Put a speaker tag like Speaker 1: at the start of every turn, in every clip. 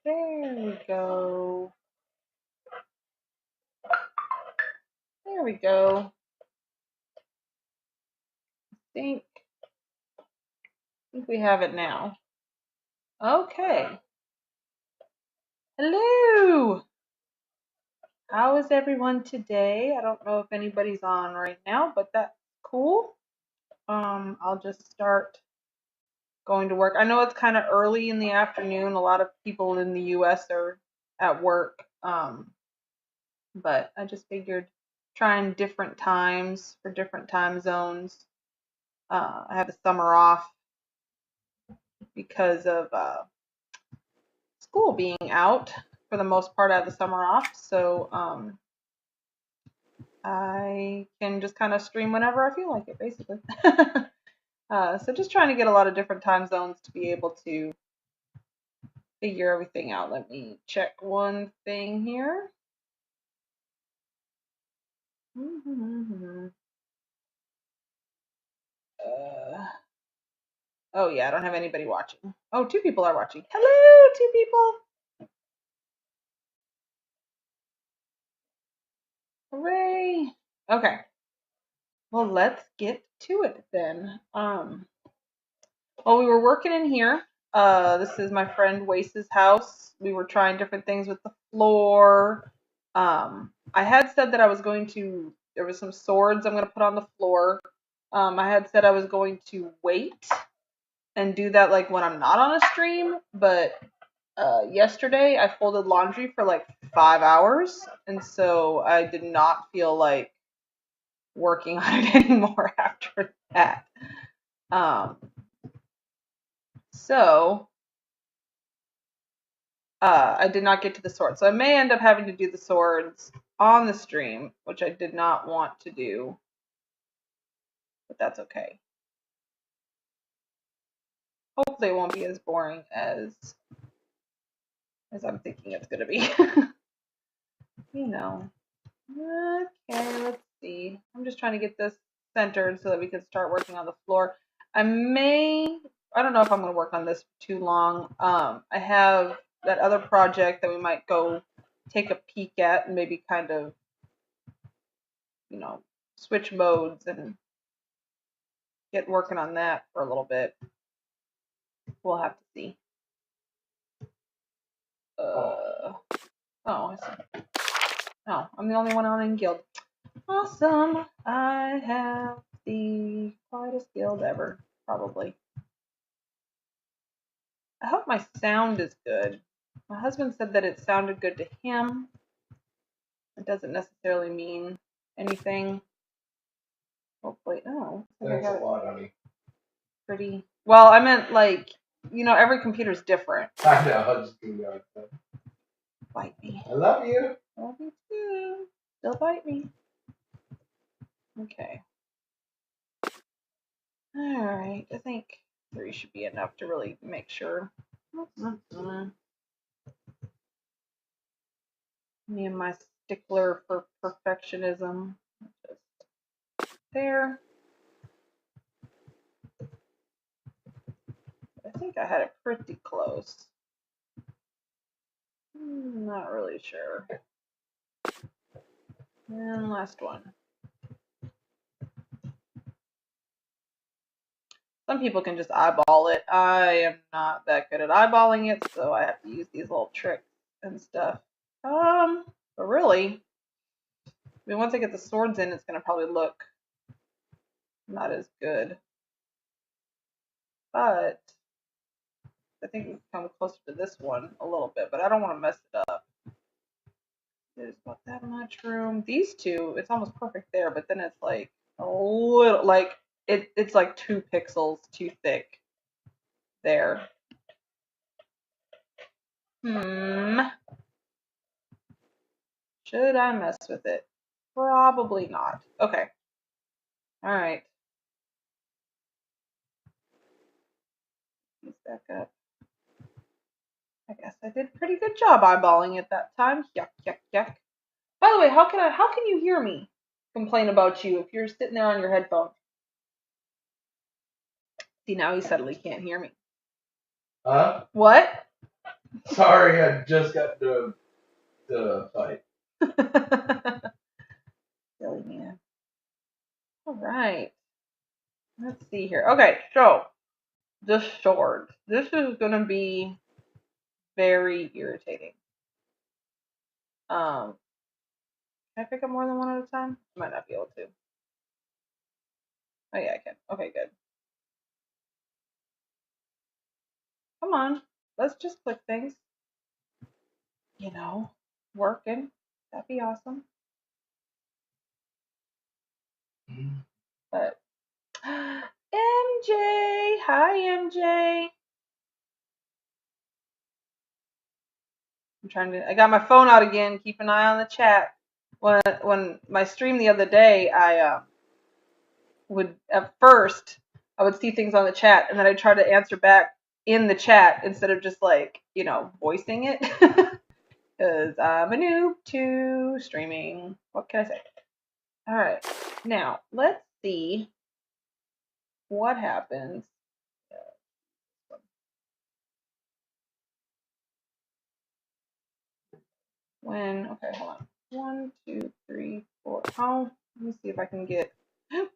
Speaker 1: There we go. There we go. I think we have it now. Okay. Hello. How is everyone today? I don't know if anybody's on right now, but that's cool. I'll just start going to work. I know it's kind of early in the afternoon. A lot of people in the US are at work. But I just figured trying different times for different time zones. I have the summer off because of school being out for the most part. I have the summer off, so I can just kind of stream whenever I feel like it, basically. So just trying to get a lot of different time zones to be able to figure everything out. Let me check one thing here. Oh yeah, I don't have anybody watching. Oh, 2 people are watching. Hello, 2 people. Hooray. Okay. Well, let's get to it then. Well, we were working in here. This is my friend Wace's house. We were trying different things with the floor. I had said that I was going to, there was some swords I'm going to put on the floor. I had said I was going to wait and do that like when I'm not on a stream, but yesterday I folded laundry for like 5 hours, and so I did not feel like working on it anymore after that. So I did not get to the swords. So I may end up having to do the swords on the stream, which I did not want to do, but that's okay. Hopefully it won't be as boring as I'm thinking it's going to be. You know. Okay, let's see. I'm just trying to get this centered so that we can start working on the floor. I don't know if I'm going to work on this for too long. I have that other project that we might go take a peek at and maybe kind of, switch modes and get working on that for a little bit. We'll have to see. Oh, I see. Oh, I'm the only one on in guild. Awesome. I have the quietest guild ever, probably. I hope my sound is good. My husband said that it sounded good to him. It doesn't necessarily mean anything. Hopefully. Oh.
Speaker 2: Thanks a lot, honey.
Speaker 1: Pretty. Well, I meant like, every computer's different.
Speaker 2: I know. I'll just do that.
Speaker 1: Bite me.
Speaker 2: I love you.
Speaker 1: Love you too. Still bite me. Okay. Alright. I think 3 should be enough to really make sure. Me and my stickler for perfectionism. Just there. I think I had it pretty close. Not really sure. And last one. Some people can just eyeball it. I am not that good at eyeballing it, so I have to use these little tricks and stuff. But really, once I get the swords in, it's gonna probably look not as good. But I think we can come closer to this one a little bit, but I don't want to mess it up. There's not that much room. These 2, it's almost perfect there, but then it's like a little, like, it's like 2 pixels too thick there. Should I mess with it? Probably not. Okay. All right. Let's back up. I guess I did a pretty good job eyeballing it that time. Yuck, yuck, yuck. By the way, how can you hear me complain about you if you're sitting there on your headphones? See, now he suddenly can't hear me.
Speaker 2: Huh?
Speaker 1: What?
Speaker 2: Sorry, I just got the fight.
Speaker 1: Silly man. All right. Let's see here. Okay, so the sword. This is gonna be very irritating. Can I pick up more than one at a time? I might not be able to. Oh yeah, I can. Okay, good. Come on. Let's just click things. You know, working. That'd be awesome. But MJ, hi MJ. I got my phone out again. Keep an eye on the chat. When my stream the other day, I would at first I would see things on the chat, and then I'd try to answer back in the chat instead of just like voicing it, because I'm a noob to streaming. What can I say? All right, now let's see what happens. Okay, hold on. 1, 2, 3, 4. Oh, let me see if I can get. I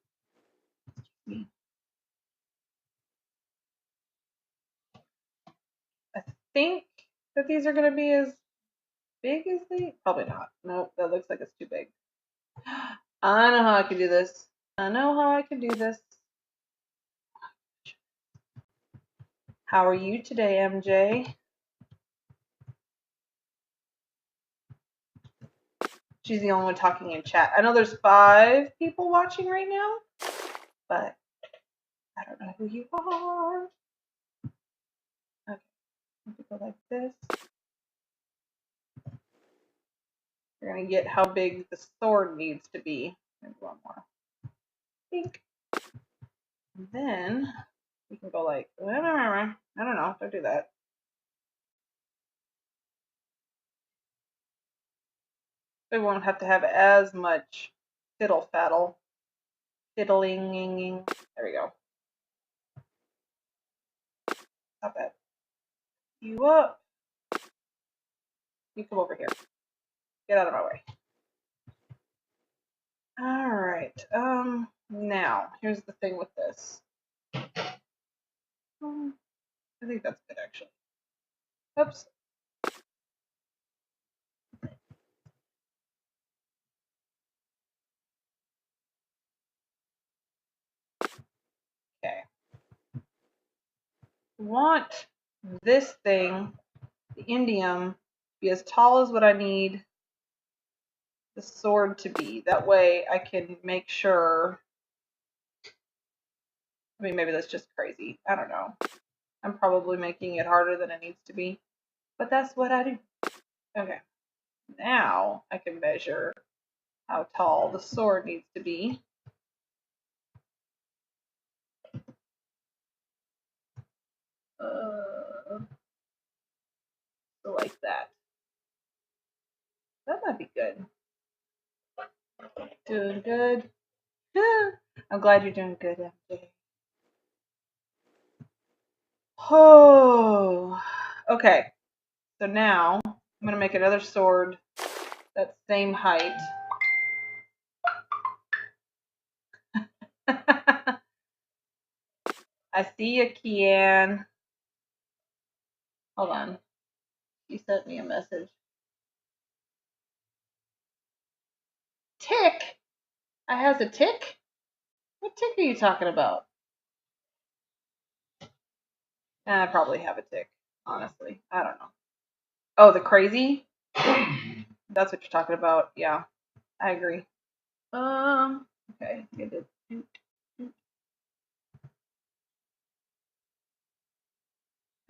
Speaker 1: think that these are going to be as big as they. Probably not. Nope, that looks like it's too big. I know how I can do this. I know how I can do this. How are you today, MJ? She's the only one talking in chat. I know there's 5 people watching right now, but I don't know who you are. Okay, let me go like this. We're gonna get how big the sword needs to be. Maybe one more. Think. And then we can go like, I don't know, don't do that. We won't have to have as much fiddle faddle. Fiddling. There we go. Stop that. You up. You come over here. Get out of my way. Alright. Now, here's the thing with this. I think that's good actually. Oops. Okay. Want this thing, the indium, be as tall as what I need the sword to be. That way I can make sure. I mean, maybe that's just crazy. I don't know. I'm probably making it harder than it needs to be. But that's what I do. Okay. Now I can measure how tall the sword needs to be. So like that. That might be good. Doing good. I'm glad you're doing good, MJ. Oh, okay. So now I'm gonna make another sword that same height. I see you, Kian. Hold on. You sent me a message. Tick? I has a tick? What tick are you talking about? I probably have a tick, honestly. I don't know. Oh, the crazy? That's what you're talking about. Yeah, I agree. Okay.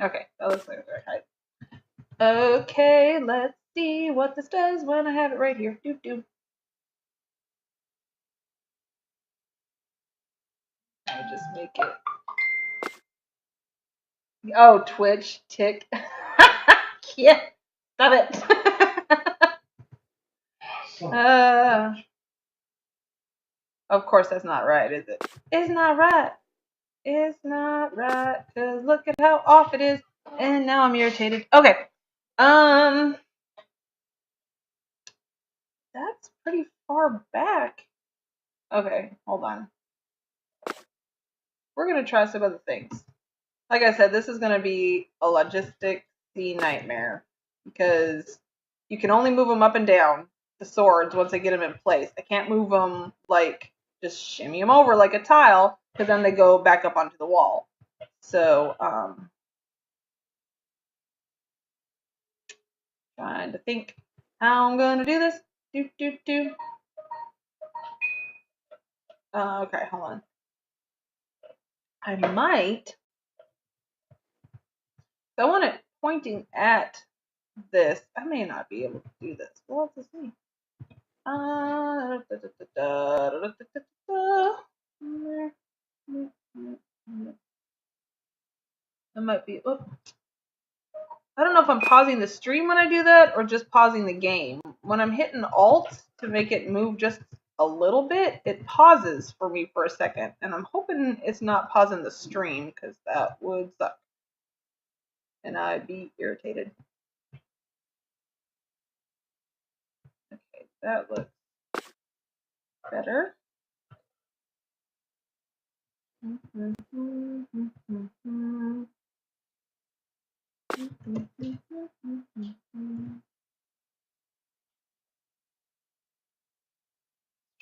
Speaker 1: Okay, that looks like the right height. Okay, let's see what this does when I have it right here. Doop doop. I just make it. Oh, Twitch tick. Yeah, stop it. Of course, that's not right, is it? It's not right. It's not right. Cause look at how off it is, and now I'm irritated. Okay, Um, that's pretty far back. Okay, hold on. We're gonna try some other things. Like I said, this is gonna be a logistic nightmare because you can only move them up and down the swords once I get them in place. I can't move them like just shimmy them over like a tile because then they go back up onto the wall. So, trying to think how I'm gonna do this. Okay, hold on. I might. I want it pointing at this. I may not be able to do this. We'll have to see. That might be. Oh, I don't know if I'm pausing the stream when I do that or just pausing the game. When I'm hitting Alt to make it move just a little bit, it pauses for me for a second. And I'm hoping it's not pausing the stream because that would suck. And I'd be irritated. Okay, that looks better.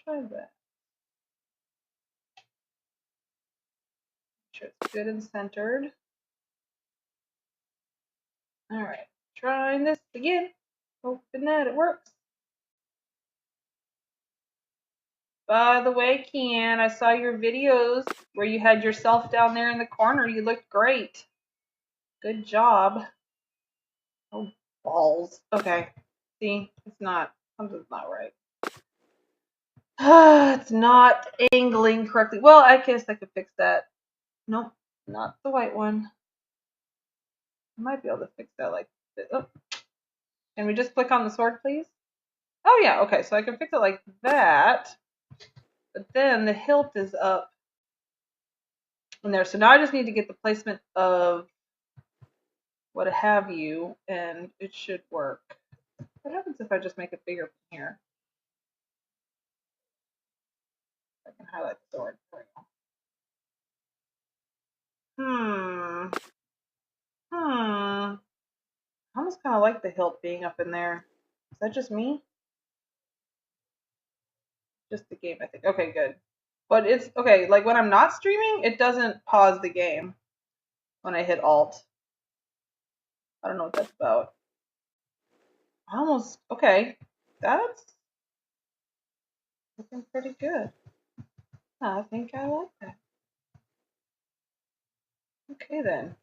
Speaker 1: Try that. Make sure it's good and centered. All right, trying this again. Hoping that it works. By the way, Kian, I saw your videos where you had yourself down there in the corner. You looked great. Good job. Oh, balls. Okay. See, it's not, something's not right. It's not angling correctly. Well, I guess I could fix that. Nope, not the white one. I might be able to fix that like this. Oh. Can we just click on the sword, please? Oh, yeah. Okay, so I can fix it like that. But then the hilt is up in there. So now I just need to get the placement of what have you, and it should work. What happens if I just make it bigger from here? I can highlight the sword. I almost kind of like the hilt being up in there. Is that just me? Just the game, I think. Okay, good. But it's okay. Like when I'm not streaming, it doesn't pause the game when I hit Alt. I don't know what that's about. Almost okay. That's looking pretty good. I think I like that. Okay then.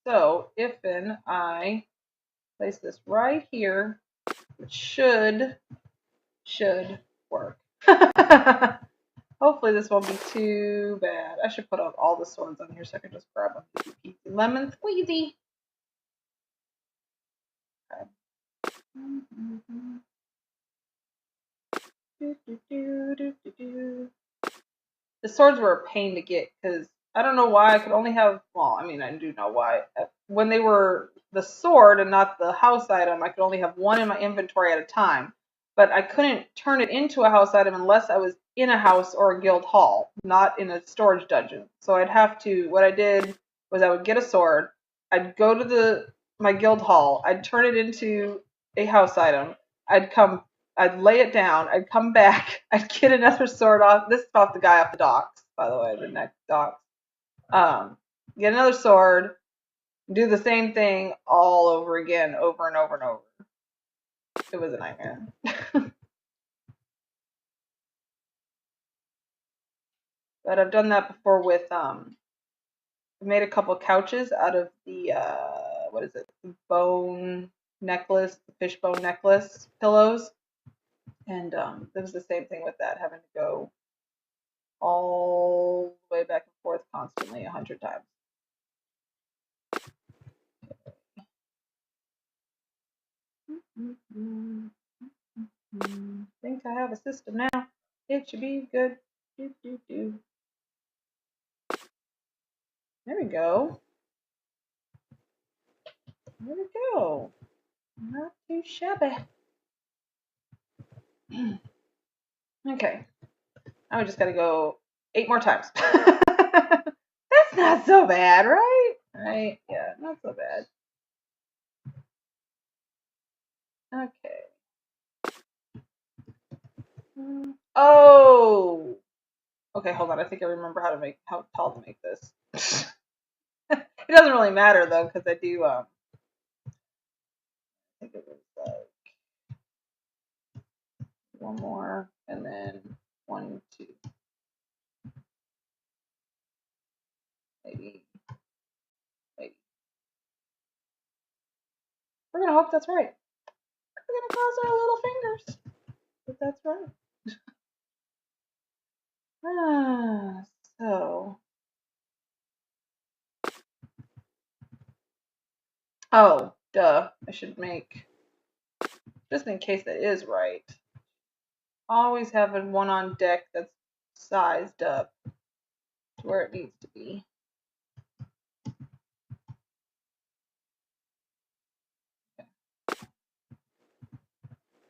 Speaker 1: So if then I place this right here, it should work. Hopefully this won't be too bad. I should put out all the swords on here so I can just grab them. Lemon squeezy. Okay. The swords were a pain to get because I don't know why I could only have, well, I mean, I do know why. When they were the sword and not the house item, I could only have one in my inventory at a time. But I couldn't turn it into a house item unless I was in a house or a guild hall, not in a storage dungeon. So I'd have to, what I did was I would get a sword, I'd go to my guild hall, I'd turn it into a house item, I'd lay it down, I'd come back, I'd get another sword off. This is off the guy off the docks, by the way, the next docks. Get another sword, do the same thing all over again, over and over and over. It was a nightmare. But I've done that before with I made a couple couches out of the what is it? The bone necklace, the fishbone necklace pillows. And it was the same thing with that, having to go all the way back and forth constantly 100 times. Think I have a system now. It should be good. There we go. There we go. Not too shabby. Okay. Now we just gotta go 8 more times. That's not so bad, right? Right? Yeah, not so bad. Okay. Oh! Okay, hold on. I think I remember how tall to make this. It doesn't really matter though, because I do I think it was one more and then 1, 2, maybe. We're gonna hope that's right. We're gonna cross our little fingers if that's right. So. Oh, duh. I should make, just in case that is right, always having one on deck that's sized up to where it needs to be. Okay.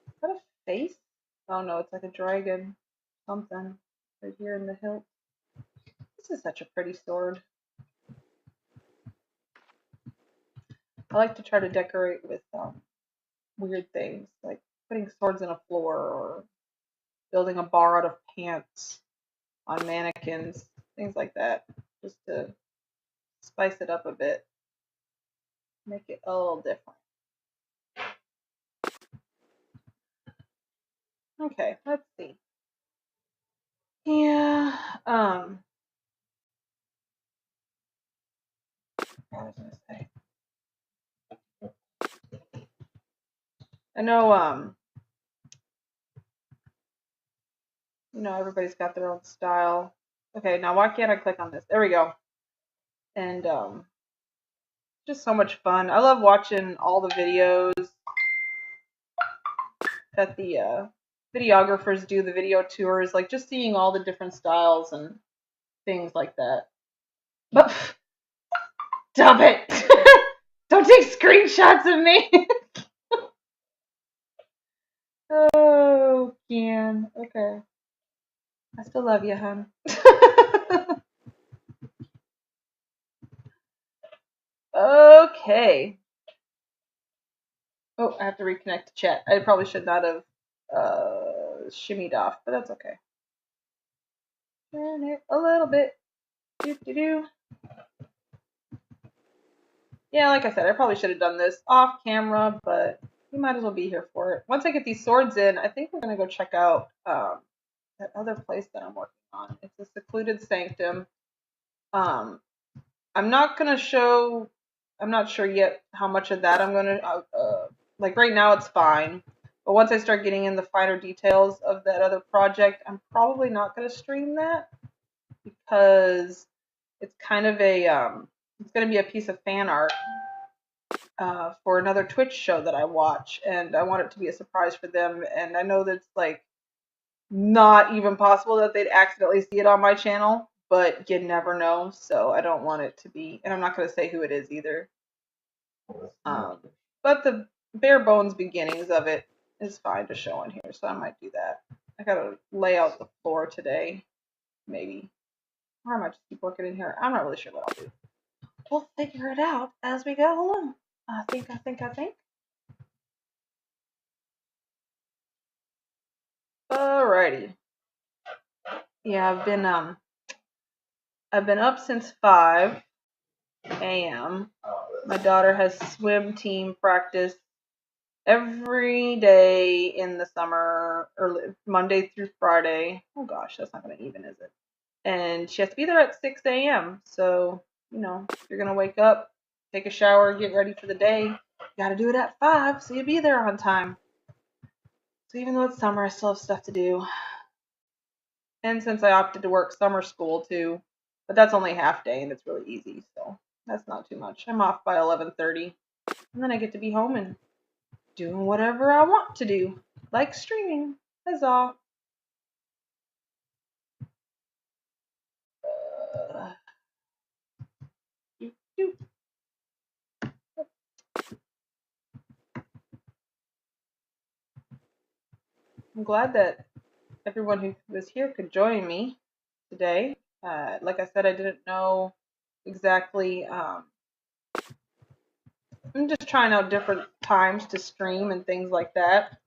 Speaker 1: Is that a face? Oh no, it's like a dragon. Something. Right here in the hilt. This is such a pretty sword. I like to try to decorate with weird things, like putting swords in a floor or building a bar out of pants on mannequins, things like that, just to spice it up a bit, make it a little different. Okay, let's see. Yeah, what was I gonna say? I know, everybody's got their own style. Okay, now why can't I click on this? There we go. And just so much fun. I love watching all the videos that the videographers do, the video tours, like just seeing all the different styles and things like that. But stop it! Don't take screenshots of me. Oh, Kian. Okay. I still love you, hon. Okay. Oh, I have to reconnect to chat. I probably should not have shimmied off, but that's okay. Turn it a little bit. Do. Yeah, like I said, I probably should have done this off camera, but you might as well be here for it. Once I get these swords in, I think we're gonna go check out that other place that I'm working on. It's a secluded sanctum. I'm not gonna show. I'm not sure yet how much of that I'm gonna like. Right now, it's fine, but once I start getting in the finer details of that other project, I'm probably not gonna stream that because it's kind of a it's gonna be a piece of fan art for another Twitch show that I watch, and I want it to be a surprise for them. And I know that it's like not even possible that they'd accidentally see it on my channel, but you never know. So I don't want it to be, and I'm not going to say who it is either. But the bare bones beginnings of it is fine to show in here, so I might do that. I gotta lay out the floor today, maybe. Or I might just keep working in here. I'm not really sure what I'll do. We'll figure it out as we go along. I think. Alrighty. Yeah, I've been up since 5 a.m. My daughter has swim team practice every day in the summer, or Monday through Friday. Oh gosh, that's not gonna even, is it? And she has to be there at 6 a.m. So, you're gonna wake up, take a shower, get ready for the day. You gotta do it at 5, so you'll be there on time. So even though it's summer, I still have stuff to do. And since I opted to work summer school too, but that's only half day and it's really easy, so that's not too much. I'm off by 11:30, and then I get to be home and doing whatever I want to do, like streaming. That's all. Uh, I'm glad that everyone who was here could join me today. Like I said, I didn't know exactly. I'm just trying out different times to stream and things like that.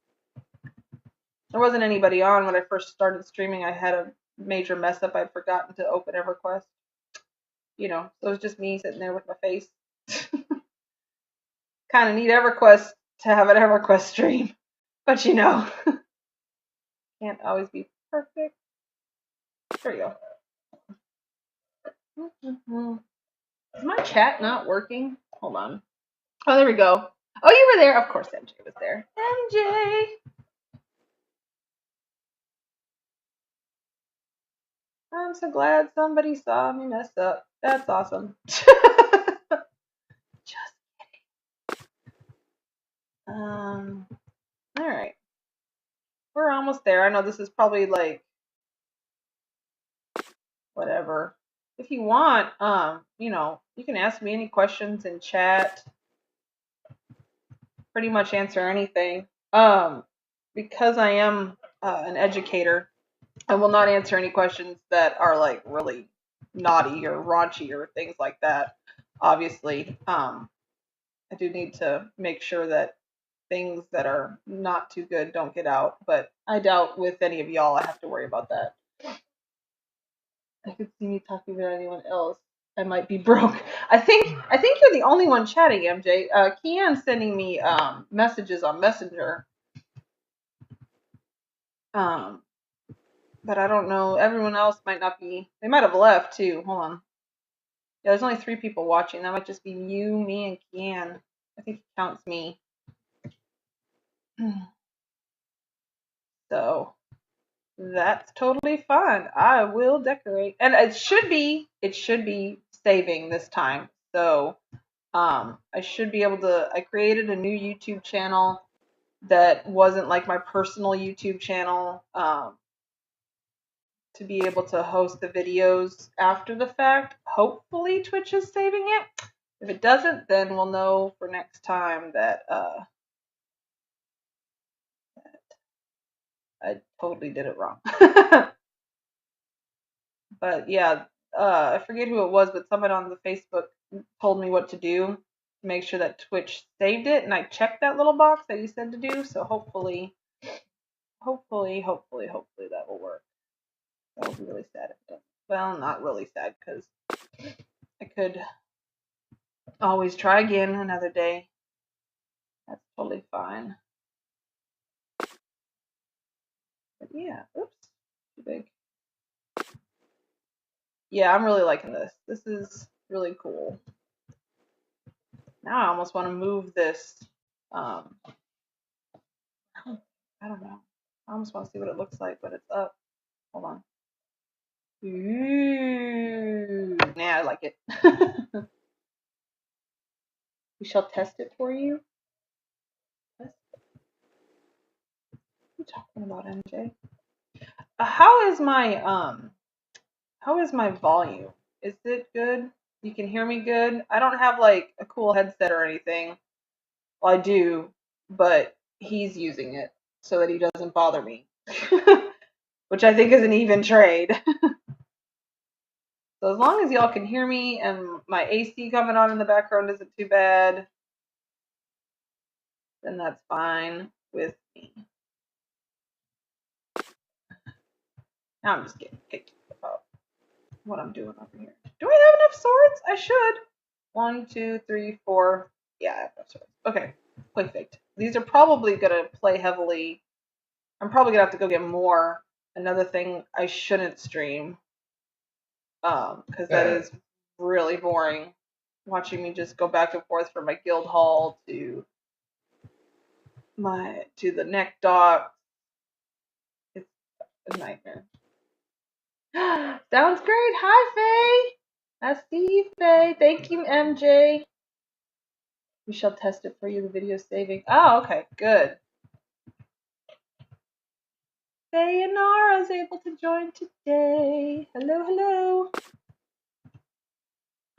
Speaker 1: There wasn't anybody on when I first started streaming. I had a major mess up. I'd forgotten to open EverQuest. So it was just me sitting there with my face. Kind of need EverQuest to have an EverQuest stream, but can't always be perfect. There you go. Is my chat not working? Hold on. Oh, there we go. Oh, you were there. Of course, MJ was there. MJ. I'm so glad somebody saw me mess up. That's awesome. Just all right. We're almost there. I know this is probably like whatever. If you want, you can ask me any questions in chat. Pretty much answer anything. Because I am an educator, I will not answer any questions that are like really naughty or raunchy or things like that. Obviously, I do need to make sure that things that are not too good don't get out, but I doubt with any of y'all I have to worry about that. I could see me talking about anyone else. I might be broke. I think you're the only one chatting, MJ. Kian's sending me messages on Messenger. But I don't know. Everyone else might not be. They might have left too. Hold on. Yeah, there's only 3 people watching. That might just be you, me, and Kian. I think it counts me. So that's totally fine. I will decorate, and it should be saving this time. So I should be able to. I created a new YouTube channel that wasn't like my personal YouTube channel. To be able to host the videos after the fact. Hopefully Twitch is saving it. If it doesn't, then we'll know for next time that I totally did it wrong. But yeah, I forget who it was, but someone on the Facebook told me what to do to make sure that Twitch saved it, and I checked that little box that he said to do. So hopefully that will work. That would be really sad if it doesn't. Well, not really sad because I could always try again another day. That's totally fine. But yeah, oops, too big. Yeah, I'm really liking this. This is really cool. Now I almost want to move this. I don't know. I almost want to see what it looks like, but it's up. Hold on. Ooh, nah, I like it. We shall test it for you. Test it. What are you talking about, MJ? How is my volume? Is it good? You can hear me good? I don't have like a cool headset or anything. Well, I do, but he's using it so that he doesn't bother me, which I think is an even trade. So as long as y'all can hear me and my AC coming on in the background isn't too bad, then that's fine with me. Now I'm just getting picky about what I'm doing over here. Do I have enough swords? I should. 1, 2, 3, 4. Yeah, I have enough swords. Okay, perfect. These are probably gonna play heavily. I'm probably gonna have to go get more. Another thing I shouldn't stream, because that is really boring. Watching me just go back and forth from my guild hall to the neck dock. It's a nightmare. Sounds great. Hi, Faye. I see you, Faye. Thank you, MJ. We shall test it for you. The video saving. Oh, okay. Good. Sayonara is able to join today. Hello, hello.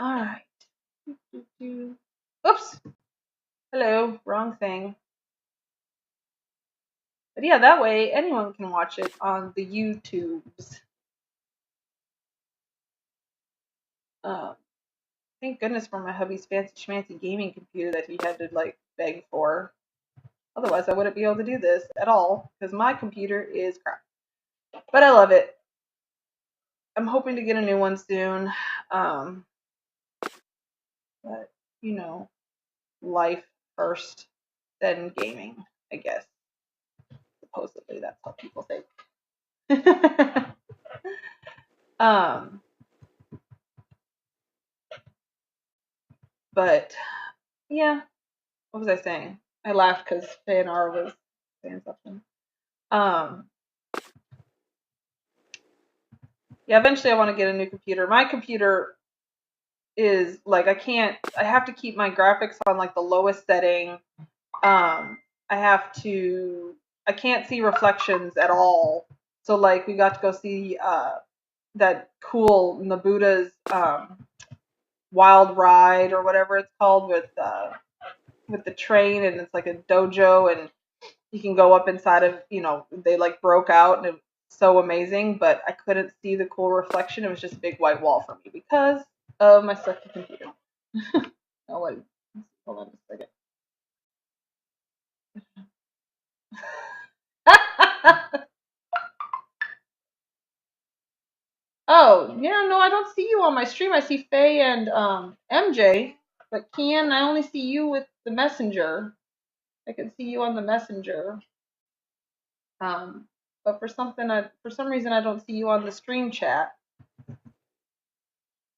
Speaker 1: Alright. Oops. Hello. Wrong thing. But yeah, that way anyone can watch it on the YouTubes. Thank goodness for my hubby's fancy schmancy gaming computer that he had to like beg for. Otherwise, I wouldn't be able to do this at all because my computer is crap. But I love it. I'm hoping to get a new one soon. But you know, life first, then gaming, I guess. Supposedly, that's how people think. But yeah, what was I saying? I laughed because Fayanar was saying something. Yeah, eventually I want to get a new computer. My computer is like I have to keep my graphics on like the lowest setting. I can't see reflections at all. So like we got to go see that cool Nabuda's wild ride or whatever it's called with the train, and it's like a dojo, and you can go up inside of, they like broke out, and it was so amazing, but I couldn't see the cool reflection. It was just a big white wall for me because of my sucky computer. Oh wait, hold on a second. Oh, yeah, no, I don't see you on my stream. I see Faye and MJ, but Kian, I only see you with the messenger. I can see you on the messenger. But for some reason I don't see you on the stream chat.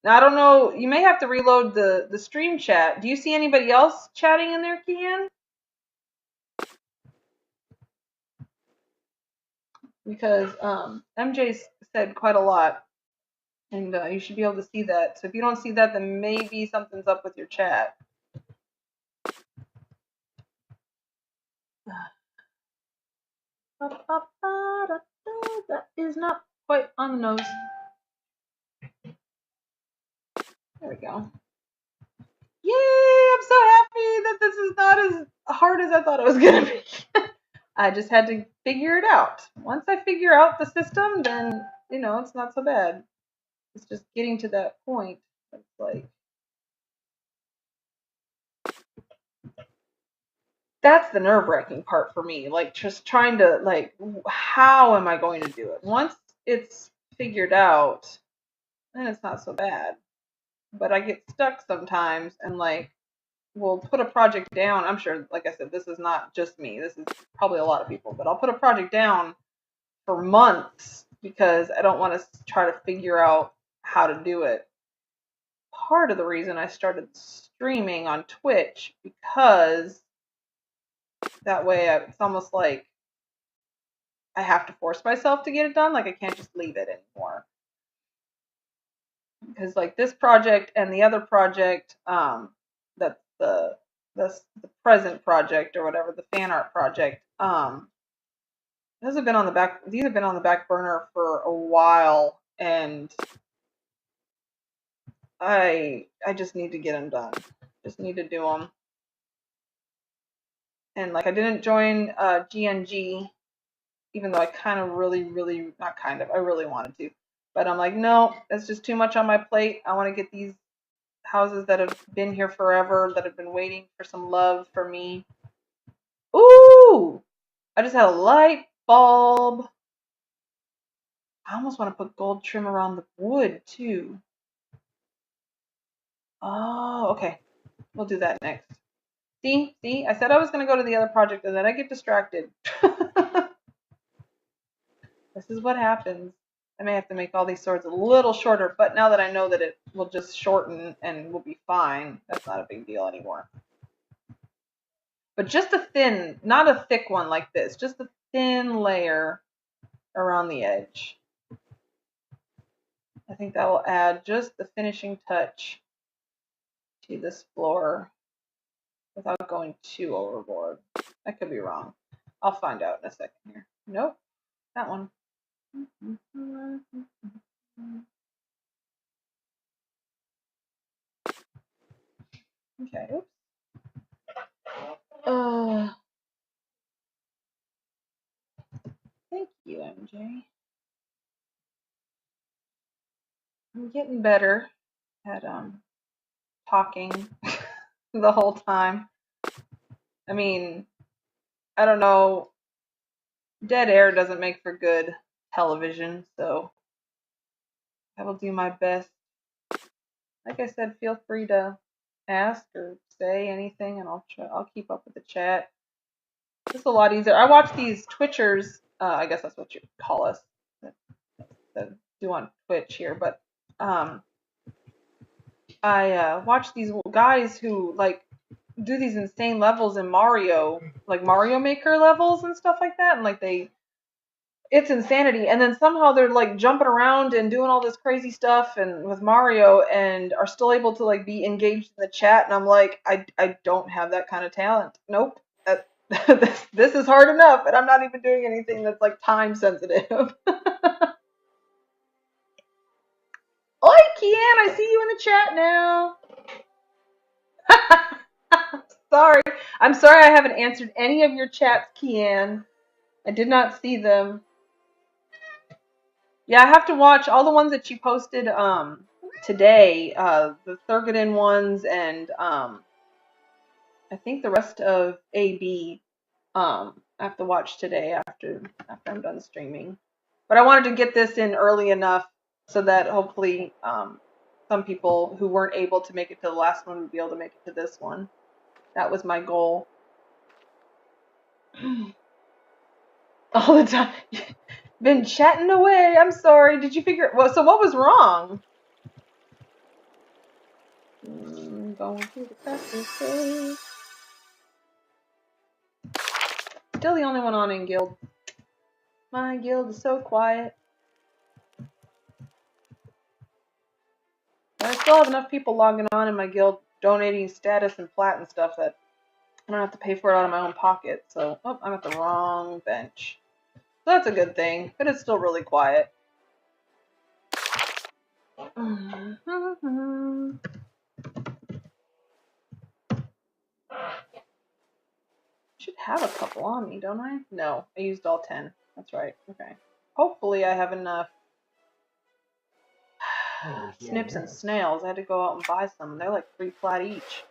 Speaker 1: Now I don't know, you may have to reload the stream chat. Do you see anybody else chatting in there, Kian? Because MJ said quite a lot, and you should be able to see that. So if you don't see that, then maybe something's up with your chat. That is not quite on the nose. There we go. Yay! I'm so happy that this is not as hard as I thought it was going to be. I just had to figure it out. Once I figure out the system, then, it's not so bad. It's just getting to that point. It's like, that's the nerve-wracking part for me. Like, just trying to, like, how am I going to do it? Once it's figured out, then it's not so bad. But I get stuck sometimes and, like, we'll put a project down. I'm sure, like I said, this is not just me. This is probably a lot of people. But I'll put a project down for months because I don't want to try to figure out how to do it. Part of the reason I started streaming on Twitch, because that way it's almost like I have to force myself to get it done. Like I can't just leave it anymore. Because like this project and the other project, that's the present project or whatever, the fan art project, these have been on the back burner for a while, and I just need to get them done. Just need to do them. And like I didn't join GNG, even though I kind of really I really wanted to. But I'm like, no, that's just too much on my plate. I want to get these houses that have been here forever, that have been waiting for some love for me. Ooh! I just had a light bulb. I almost want to put gold trim around the wood too. Oh, okay. We'll do that next. See? I said I was going to go to the other project and then I get distracted. This is what happens. I may have to make all these swords a little shorter, but now that I know that it will just shorten and will be fine, that's not a big deal anymore. But just a thin, not a thick one like this, just a thin layer around the edge. I think that will add just the finishing touch to this floor without going too overboard. I could be wrong. I'll find out in a second here. Nope, that one. Okay, oops. MJ. I'm getting better at talking the whole time. I mean, I don't know. Dead air doesn't make for good television, so I will do my best. Like I said, feel free to ask or say anything, and I'll keep up with the chat. It's a lot easier. I watch these Twitchers. I guess that's what you call us that do on Twitch here, but I watch these guys who like do these insane levels in Mario, like Mario Maker levels and stuff like that, and like it's insanity. And then somehow they're like jumping around and doing all this crazy stuff and with Mario and are still able to like be engaged in the chat. And I'm like, I don't have that kind of talent. Nope. This is hard enough, and I'm not even doing anything that's like time sensitive. Oi, Kian, I see you in the chat now. Sorry. I'm sorry I haven't answered any of your chats, Kian. I did not see them. Yeah, I have to watch all the ones that you posted today, the Thurgoden ones and I think the rest of AB I have to watch today after I'm done streaming. But I wanted to get this in early enough so that hopefully some people who weren't able to make it to the last one would be able to make it to this one. That was my goal. All the time. Been chatting away. I'm sorry. Did you figure? Well, so what was wrong? Going through the practice phase. Still the only one on in guild. My guild is so quiet. But I still have enough people logging on in my guild, donating status and plat and stuff that I don't have to pay for it out of my own pocket. So, oh, I'm at the wrong bench. So that's a good thing, but it's still really quiet. Should have a couple on me, don't I? No, I used all 10. That's right. Okay. Hopefully I have enough snips and snails. I had to go out and buy some. They're like 3 plat each.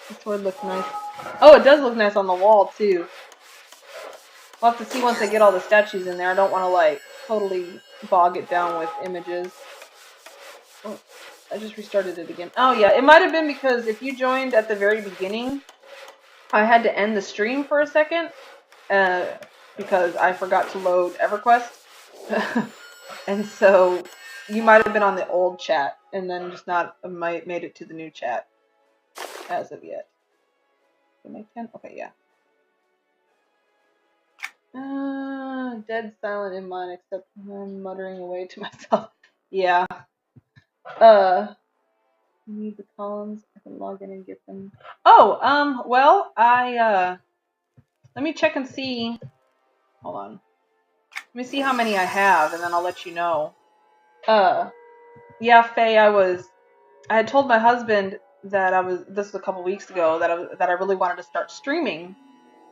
Speaker 1: This sword looks nice. Oh, it does look nice on the wall, too. We'll have to see once I get all the statues in there. I don't want to, like, totally bog it down with images. Oh, I just restarted it again. Oh, yeah. It might have been because if you joined at the very beginning, I had to end the stream for a second because I forgot to load EverQuest. And so you might have been on the old chat and then just not made it to the new chat as of yet. Did I make 10? Okay, yeah. Dead silent in mine, except I'm muttering away to myself. Yeah. Need the columns. I can log in and get them. Oh, well, let me check and see. Hold on. Let me see how many I have, and then I'll let you know. Yeah, Faye, I had told my husband that this was a couple weeks ago, that I really wanted to start streaming.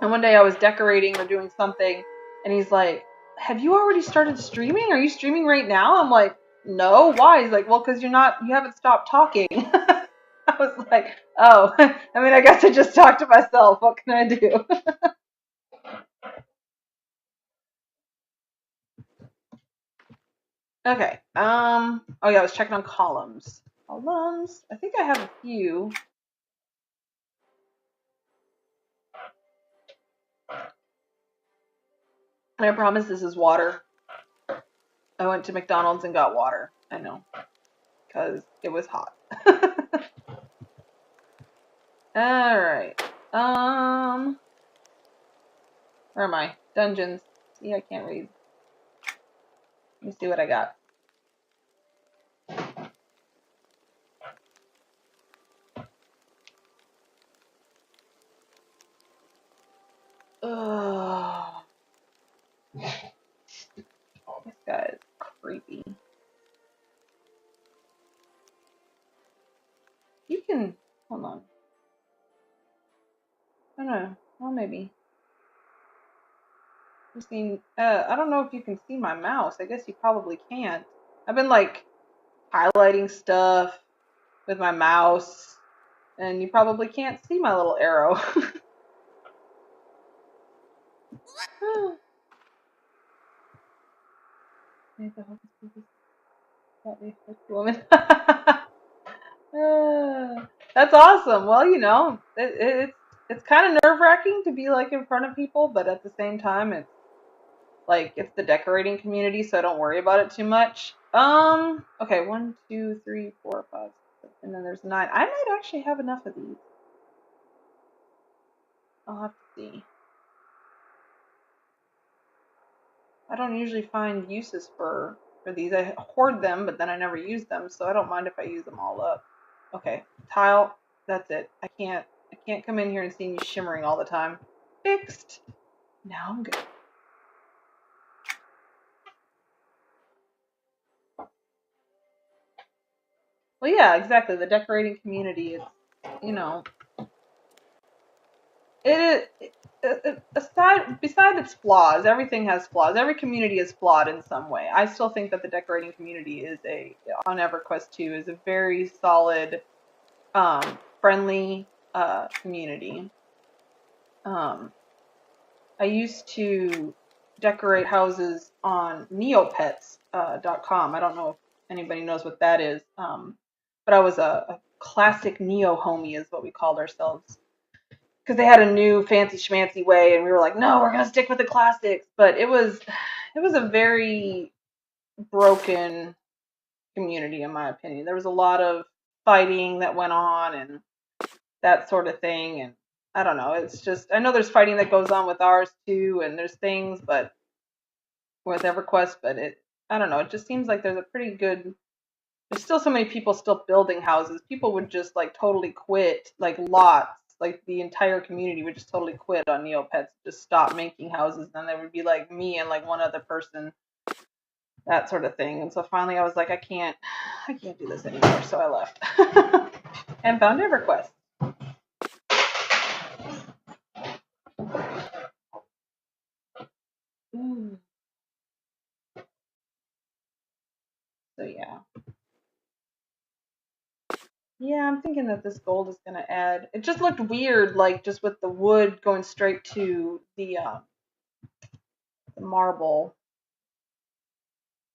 Speaker 1: And one day I was decorating or doing something, and he's like, have you already started streaming? Are you streaming right now? I'm like, no, why? He's like, well, because you haven't stopped talking. I was like, oh, I mean, I guess I just talk to myself. What can I do? Okay. Oh yeah, I was checking on columns. Columns. I think I have a few. And I promise this is water. I went to McDonald's and got water. I know. Because it was hot. Alright. Where am I? Dungeons. See, I can't read. Let me see what I got. Ugh. This guy is creepy. You can... Hold on. I don't know. Well, maybe. I don't know if you can see my mouse. I guess you probably can't. I've been like highlighting stuff with my mouse, and you probably can't see my little arrow. Woman. That's awesome. Well, it's kind of nerve-wracking to be like in front of people, but at the same time, it's the decorating community, so I don't worry about it too much. Okay, 1, 2, 3, 4, 5, 6, and then there's 9. I might actually have enough of these. I'll have to see. I don't usually find uses for these. I hoard them, but then I never use them, so I don't mind if I use them all up. Okay, tile. That's it. I can't come in here and see you shimmering all the time. Fixed. Now I'm good. Well, yeah, exactly. The decorating community is, you know, it is. Beside its flaws, everything has flaws. Every community is flawed in some way. I still think that the decorating community on EverQuest 2 is a very solid, friendly community. I used to decorate houses on neopets.com. I don't know if anybody knows what that is, but I was a classic neo homie is what we called ourselves, because they had a new fancy schmancy way, and we were like, no, we're gonna stick with the classics. But it was a very broken community, in my opinion. There was a lot of fighting that went on and that sort of thing, and I don't know. It's just, I know there's fighting that goes on with ours too, and there's things, but with EverQuest, but I don't know. It just seems like there's still so many people still building houses. People would just like totally quit, like lots, like the entire community would just totally quit on Neopets, just stop making houses. Then there would be like me and like one other person, that sort of thing. And so finally I was like, I can't do this anymore. So I left and found EverQuest. So yeah. Yeah, I'm thinking that this gold is gonna add. It just looked weird, like just with the wood going straight to the marble.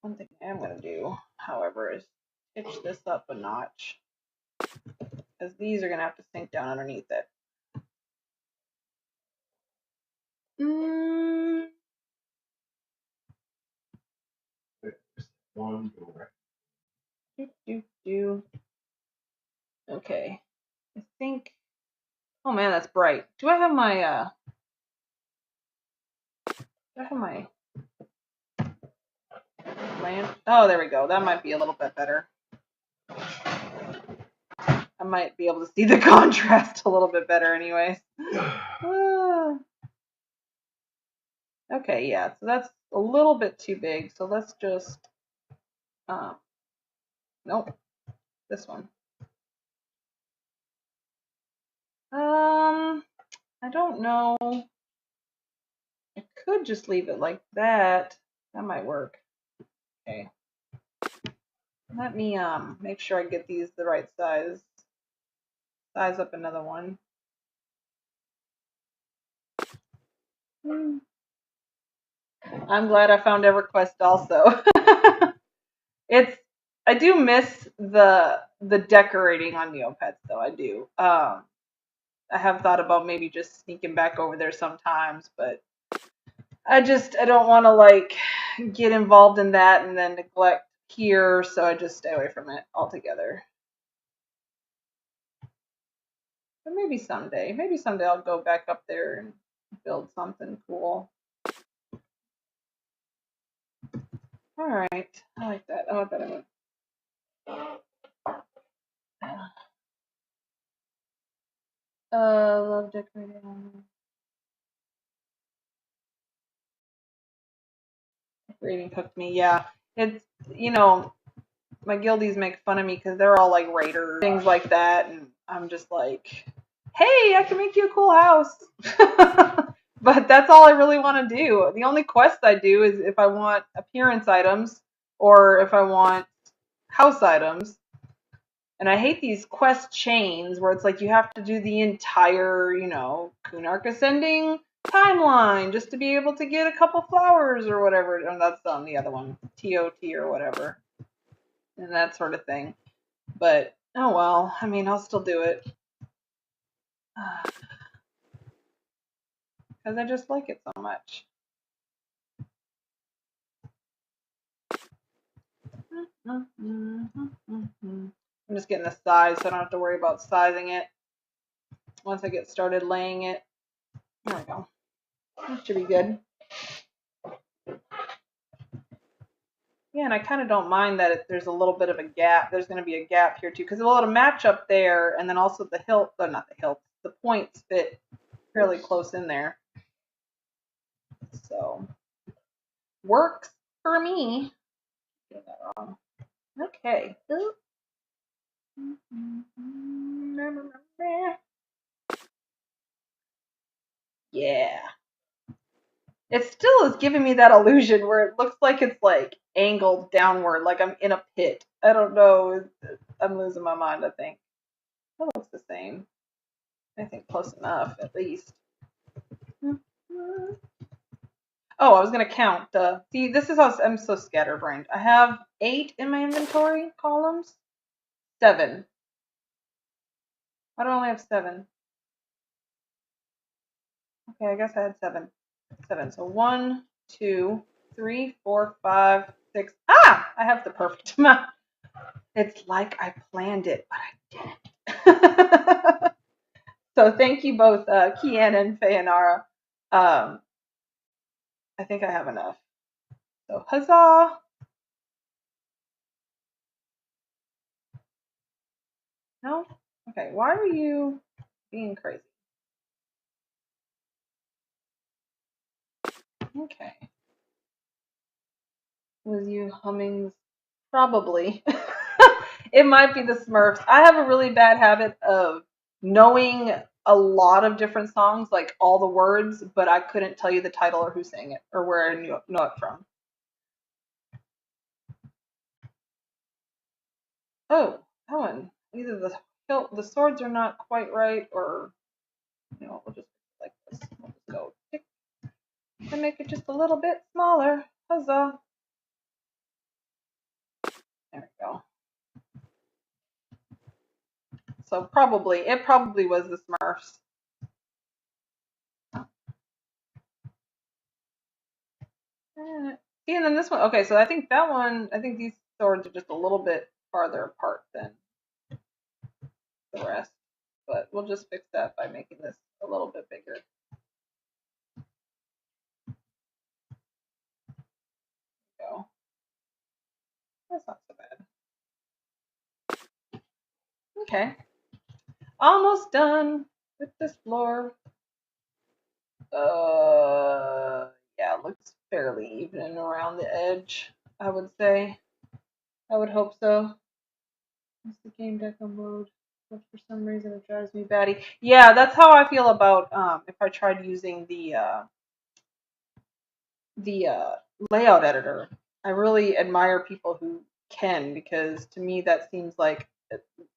Speaker 1: One thing I am gonna do, however, is pitch this up a notch, because these are gonna have to sink down underneath it.
Speaker 2: One door.
Speaker 1: Okay, I think. Oh man, that's bright. Do I have my lamp? Oh, there we go. That might be a little bit better. I might be able to see the contrast a little bit better anyways. Okay, yeah, so that's a little bit too big. So let's just, nope, this one. I don't know. I could just leave it like that. That might work. Okay. Let me make sure I get these the right size. Size up another one. I'm glad I found EverQuest also. I do miss the decorating on Neopets though. I do. I have thought about maybe just sneaking back over there sometimes, but I don't want to like get involved in that and then neglect here, so I just stay away from it altogether. But maybe someday I'll go back up there and build something cool. All right, I like that. I like that. Love decorating. Decorating cooked me. Yeah, it's my guildies make fun of me because they're all like raiders, things like that, and I'm just like, hey, I can make you a cool house. But that's all I really want to do. The only quest I do is if I want appearance items or if I want house items. And I hate these quest chains where it's like you have to do the entire, Kunark Ascending timeline just to be able to get a couple flowers or whatever. And that's on the other one, TOT or whatever. And that sort of thing. But, oh well, I mean, I'll still do it. Because I just like it so much. I'm just getting the size so I don't have to worry about sizing it once I get started laying it. There we go. That should be good. Yeah, and I kind of don't mind that there's a little bit of a gap. There's going to be a gap here too, because it'll match up there, and then also the hilt, not the hilt, the points fit fairly close in there. So, works for me. Get that wrong. Okay. Yeah. It still is giving me that illusion where it looks like it's like angled downward, like I'm in a pit. I don't know. I'm losing my mind, I think. That looks the same. I think close enough, at least. Oh, I was going to count. See, this is how I'm so scatterbrained. I have 8 in my inventory columns. 7. Why do I only have 7? Okay, I guess I had 7. 7. So 1, 2, 3, 4, 5, 6. Ah! I have the perfect amount. It's like I planned it, but I didn't. So thank you both, Kian and Fayanara. I think I have enough. So huzzah! No? Okay, why are you being crazy? Okay. Was you humming? Probably. It might be the Smurfs. I have a really bad habit of knowing a lot of different songs, like all the words, but I couldn't tell you the title or who sang it or where I know it from. Oh, that one. Either the hilt, the swords are not quite right, or we'll just like this. We'll just go tick and make it just a little bit smaller. Huzzah! There we go. So it probably was the Smurfs. See, and then this one. Okay, so I think that one. I think these swords are just a little bit farther apart than the rest, but we'll just fix that by making this a little bit bigger. Go. That's not so bad. Okay, almost done with this floor. Yeah, it looks fairly even around the edge, I would say. I would hope so. What's the game deco mode? But for some reason it drives me batty. Yeah, that's how I feel about if I tried using the layout editor. I really admire people who can, because to me that seems like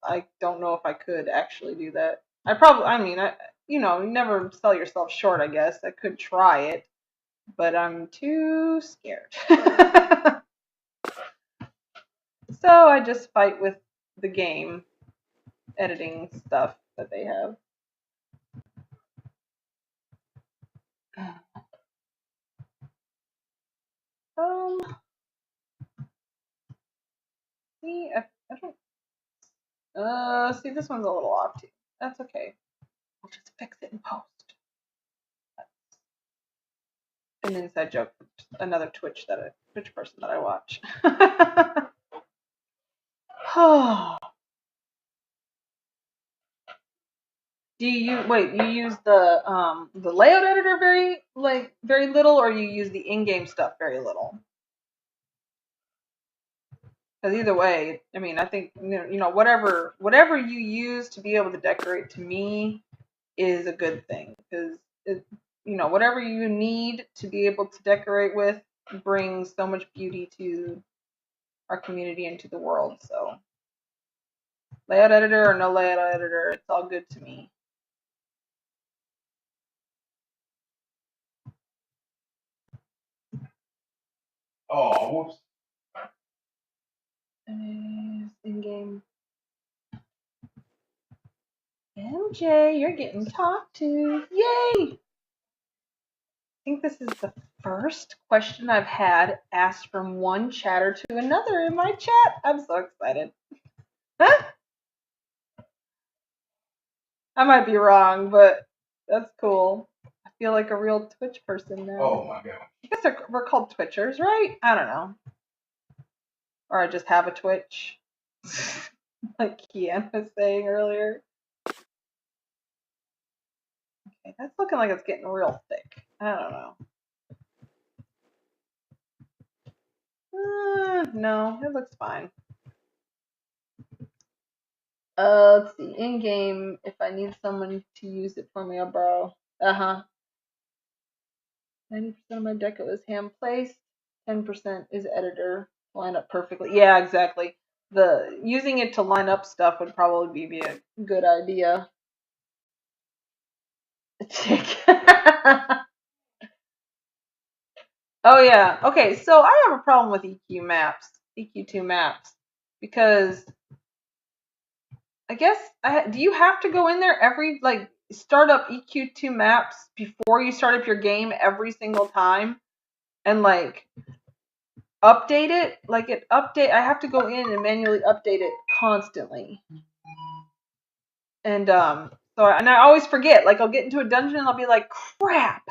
Speaker 1: I don't know if I could actually do that. Never sell yourself short, I guess. I could try it, but I'm too scared. So I just fight with the game editing stuff that they have. See, I don't. See, this one's a little off too. That's okay. We'll just fix it in post. An inside joke. Another Twitch person that I watch. Do you use the layout editor very little, or you use the in-game stuff very little? Because either way, I mean, I think whatever you use to be able to decorate, to me, is a good thing, because whatever you need to be able to decorate with brings so much beauty to our community and to the world. So layout editor or no layout editor, it's all good to me.
Speaker 2: Oh, whoops.
Speaker 1: In-game. MJ, you're getting talked to. Yay! I think this is the first question I've had asked from one chatter to another in my chat. I'm so excited. Huh? I might be wrong, but that's cool. I feel like a real Twitch person now.
Speaker 2: Oh my god.
Speaker 1: I guess we're called Twitchers, right? I don't know. Or I just have a Twitch. Like Kian was saying earlier. Okay, that's looking like it's getting real thick. I don't know. No, it looks fine. Let's see. In game, if I need someone to use it for me, I'll borrow. 90% of my deco is hand placed. 10% is editor. Line up perfectly. Yeah, exactly. The using it to line up stuff would probably be a good idea. Oh yeah. Okay, so I have a problem with EQ2 maps, because I guess do you have to go in there every start up EQ2 maps before you start up your game every single time and update it? I have to go in and manually update it constantly. And I always forget. Like I'll get into a dungeon and I'll be like, crap,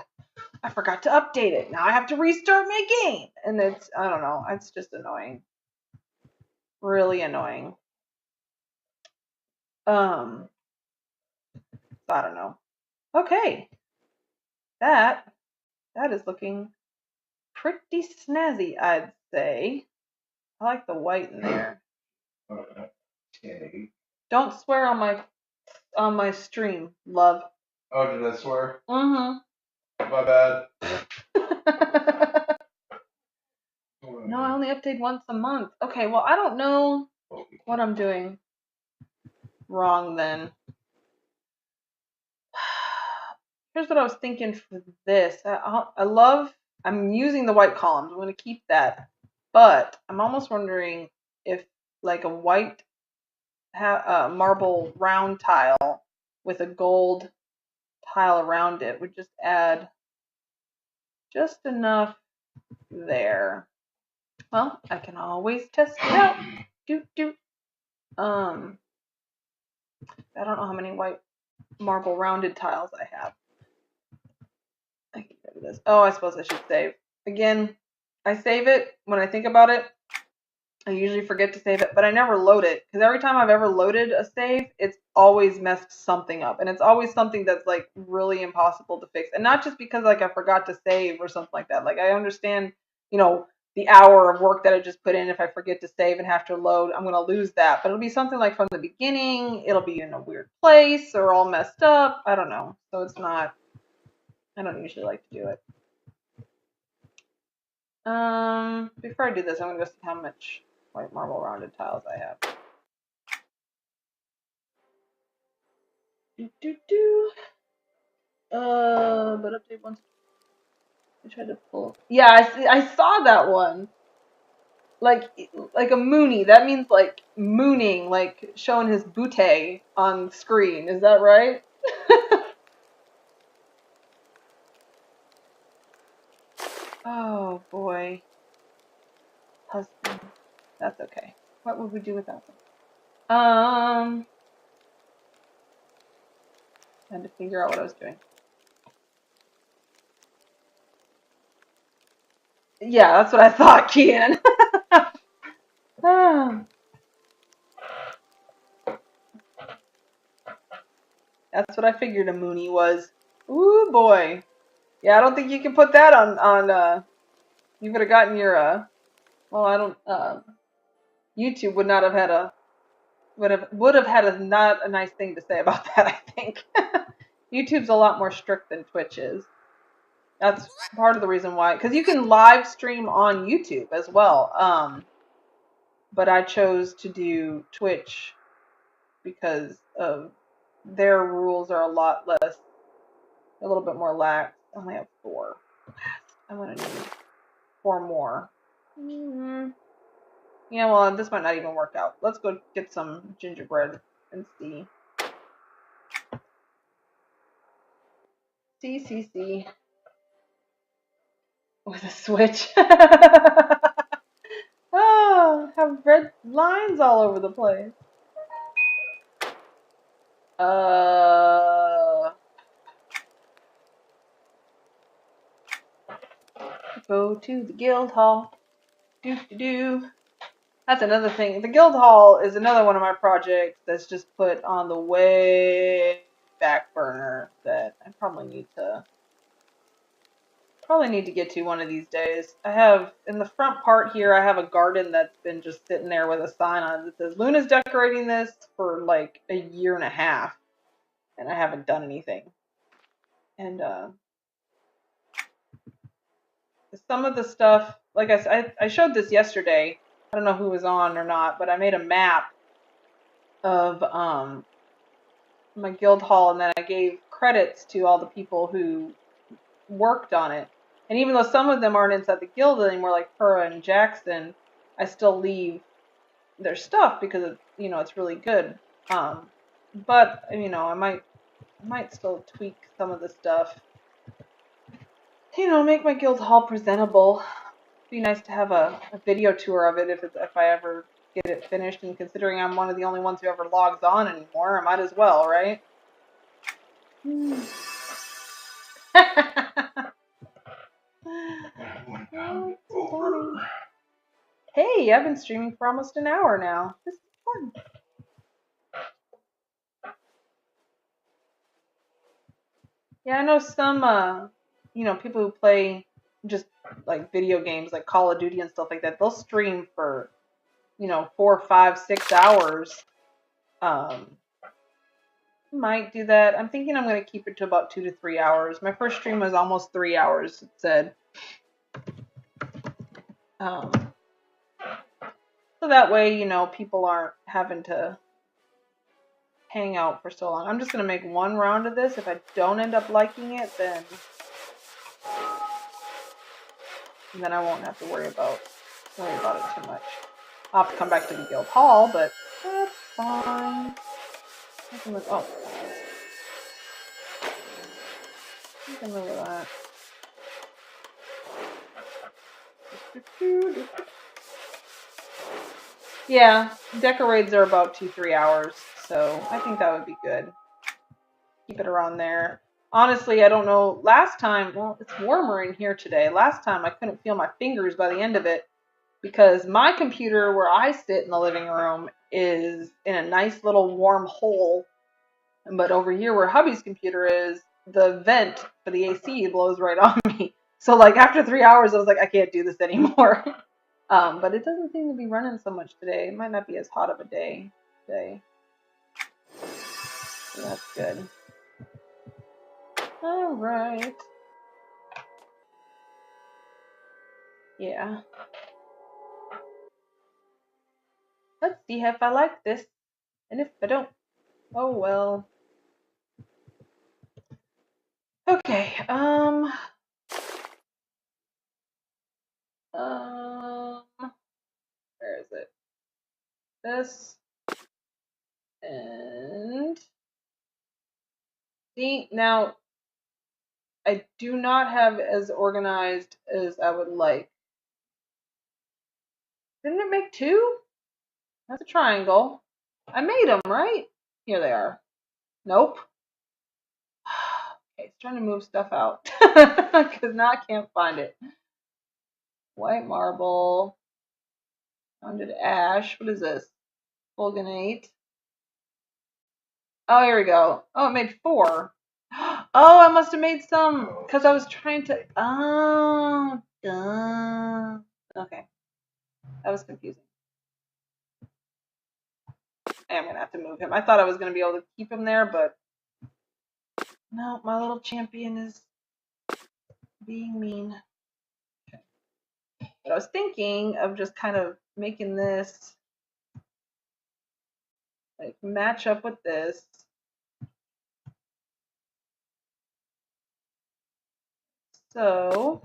Speaker 1: I forgot to update it. Now I have to restart my game. And I don't know, it's just annoying. Really annoying. I don't know. Okay. That is looking pretty snazzy, I'd say. I like the white in there.
Speaker 2: Okay.
Speaker 1: Don't swear on my stream, love.
Speaker 2: Oh, did I swear?
Speaker 1: Mm-hmm.
Speaker 2: My bad.
Speaker 1: No, I only update once a month. Okay, well, I don't know what I'm doing wrong then. Here's what I was thinking for this. I'm using the white columns. I'm going to keep that. But I'm almost wondering if like a white marble round tile with a gold tile around it would just add just enough there. Well, I can always test it out. I don't know how many white marble rounded tiles I have. I can go to this. Oh, I suppose I should save. Again, I save it when I think about it. I usually forget to save it, but I never load it, because every time I've ever loaded a save, it's always messed something up, and it's always something that's like really impossible to fix. And not just because like I forgot to save or something like that. Like I understand, the hour of work that I just put in. If I forget to save and have to load, I'm gonna lose that. But it'll be something like from the beginning. It'll be in a weird place or all messed up. I don't know. So it's not. I don't usually like to do it. Before I do this, I'm gonna go see how much white marble rounded tiles I have. But update once. I tried to pull. Yeah, I saw that one. Like a moonie. That means like mooning, like showing his booty on screen. Is that right? Oh boy. Husband. That's okay. What would we do without them? I had to figure out what I was doing. Yeah, that's what I thought, Kian. That's what I figured a moonie was. Ooh boy. Yeah, I don't think you can put that on you would have gotten your well, I don't YouTube would not have had would have had not a nice thing to say about that, I think. YouTube's a lot more strict than Twitch is. That's part of the reason why, because you can live stream on YouTube as well. But I chose to do Twitch because of their rules are a lot less, a little bit more lax. I only have 4. I'm gonna need 4 more. Yeah, well, this might not even work out. Let's go get some gingerbread and see. See. With a switch. Oh, have red lines all over the place. Go to the guild hall. Do. That's another thing. The guild hall is another one of my projects that's just put on the way back burner that I probably need to get to one of these days. I have in the front part here, I have a garden that's been just sitting there with a sign on it that says Luna's decorating this for like a year and a half, and I haven't done anything. And some of the stuff, like I showed this yesterday. I don't know who was on or not, but I made a map of my guild hall, and then I gave credits to all the people who worked on it. And even though some of them aren't inside the guild anymore, like Pura and Jackson, I still leave their stuff because it's really good. But I might still tweak some of the stuff. Make my guild hall presentable. It'd be nice to have a video tour of it if I ever get it finished. And considering I'm one of the only ones who ever logs on anymore, I might as well, right? Oh, hey, I've been streaming for almost an hour now. This is fun. Yeah, I know some, people who play just like video games like Call of Duty and stuff like that. They'll stream for, 4, 5, 6 hours. Might do that. I'm thinking I'm going to keep it to about 2 to 3 hours. My first stream was almost 3 hours, it said. So that way, people aren't having to hang out for so long. I'm just going to make one round of this. If I don't end up liking it, then I won't have to worry about it too much. I'll have to come back to the guild hall, but that's fine. I can look. Oh, you can look at that. Yeah, decorates are about 2-3 hours, so I think that would be good. Keep it around there. Honestly, I don't know. Last time, well, it's warmer in here today. Last time I couldn't feel my fingers by the end of it because my computer where I sit in the living room is in a nice little warm hole. But over here where hubby's computer is, the vent for the AC blows right on me. So like after 3 hours, I was like, I can't do this anymore. But it doesn't seem to be running so much today. It might not be as hot of a day today. So that's good. All right. Yeah. Let's see if I like this. And if I don't, oh well. Okay. Where is it? This. And see, now I do not have as organized as I would like. Didn't it make 2? That's a triangle. I made them, right? Here they are. Nope. Okay, it's trying to move stuff out. Because now I can't find it. White marble. Rounded ash. What is this? Fulganate. Oh, here we go. Oh, it made 4. Oh, I must have made some because I was trying to. Oh, duh. Okay, that was confusing. I'm gonna have to move him. I thought I was gonna be able to keep him there, but no, my little champion is being mean. But I was thinking of just kind of making this like match up with this. So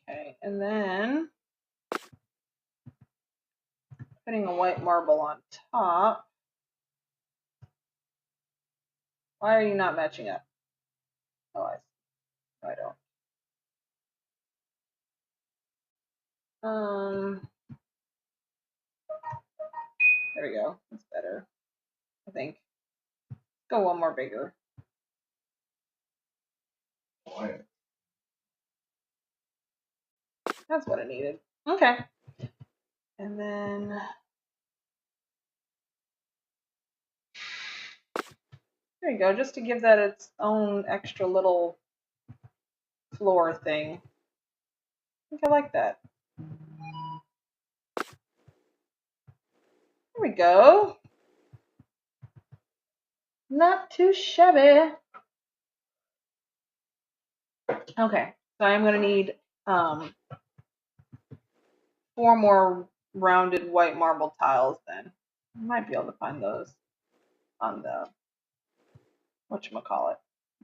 Speaker 1: okay, and then putting a white marble on top. Why are you not matching up? Oh, I don't. There we go. That's better, I think. Go one more bigger. That's what I needed. Okay. And then there you go, just to give that its own extra little floor thing. I think I like that. There we go. Not too shabby. Okay, so I'm going to need 4 more rounded white marble tiles then. I might be able to find those on the, whatchamacallit,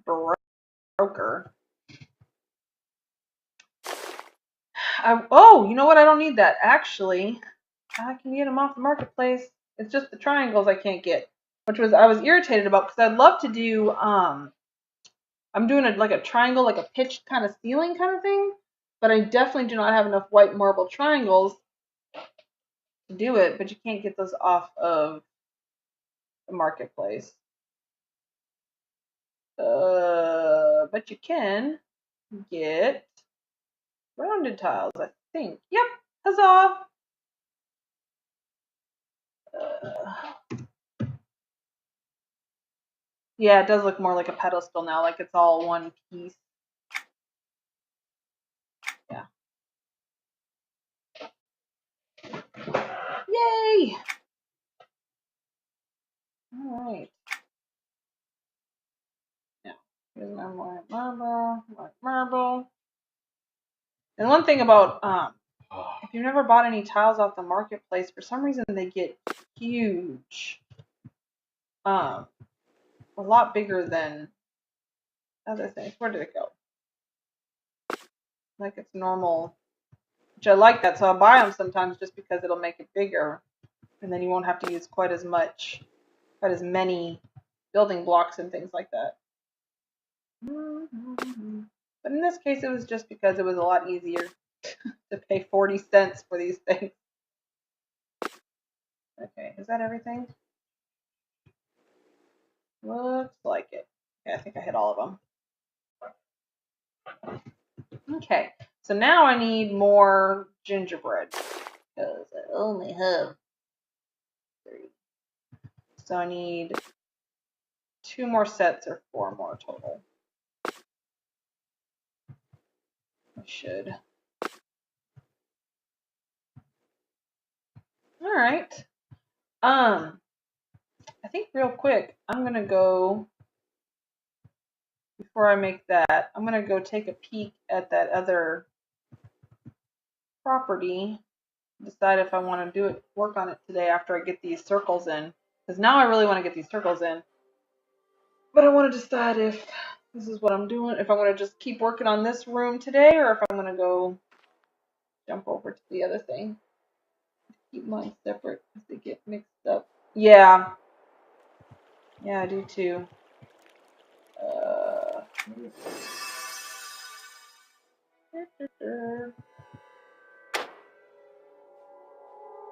Speaker 1: broker. Oh, you know what? I don't need that. Actually, I can get them off the marketplace. It's just the triangles I can't get, which was I was irritated about because I'd love to do I'm doing like a triangle, like a pitched kind of ceiling kind of thing, but I definitely do not have enough white marble triangles to do it. But you can't get those off of the marketplace. But you can get rounded tiles, I think. Yep, huzzah! Yeah, it does look more like a pedestal now, like it's all one piece. Yeah. Yay! All right. Now, here's my white marble. And one thing about if you've never bought any tiles off the marketplace, for some reason they get huge. A lot bigger than other things. Where did it go? Like it's normal, which I like that. So I buy them sometimes just because it'll make it bigger, and then you won't have to use quite as many building blocks and things like that. But in this case, it was just because it was a lot easier to pay 40 cents for these things. Okay, is that everything? Looks like it. Okay, I think I hit all of them. Okay, so now I need more gingerbread because I only have 3. So I need 2 more sets or 4 more total. I should. All right. I think real quick, I'm gonna go before I make that. I'm gonna go take a peek at that other property. Decide if I want to work on it today after I get these circles in. Because now I really want to get these circles in. But I want to decide if this is what I'm doing, if I'm going to just keep working on this room today, or if I'm going to go jump over to the other thing. Keep mine separate because they get mixed up. Yeah. Yeah, I do too.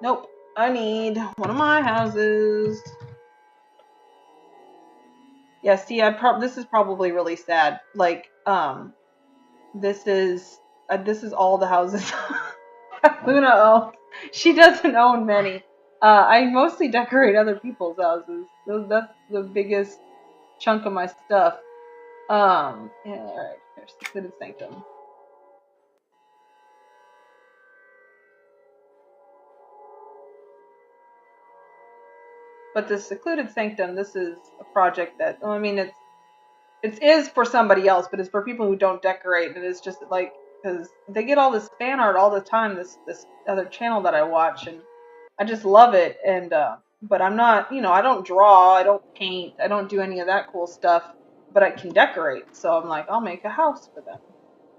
Speaker 1: Nope. I need one of my houses. Yeah, see, this is probably really sad. Like, this is all the houses Luna owns. She doesn't own many. I mostly decorate other people's houses. That's the biggest chunk of my stuff. All right, here's Secluded Sanctum. But the secluded sanctum, this is a project that, well, I mean, it is for somebody else, but it's for people who don't decorate, and it's just like, because they get all this fan art all the time, this other channel that I watch, and I just love it. And but I'm not, I don't draw, I don't paint, I don't do any of that cool stuff, but I can decorate. So I'm like, I'll make a house for them.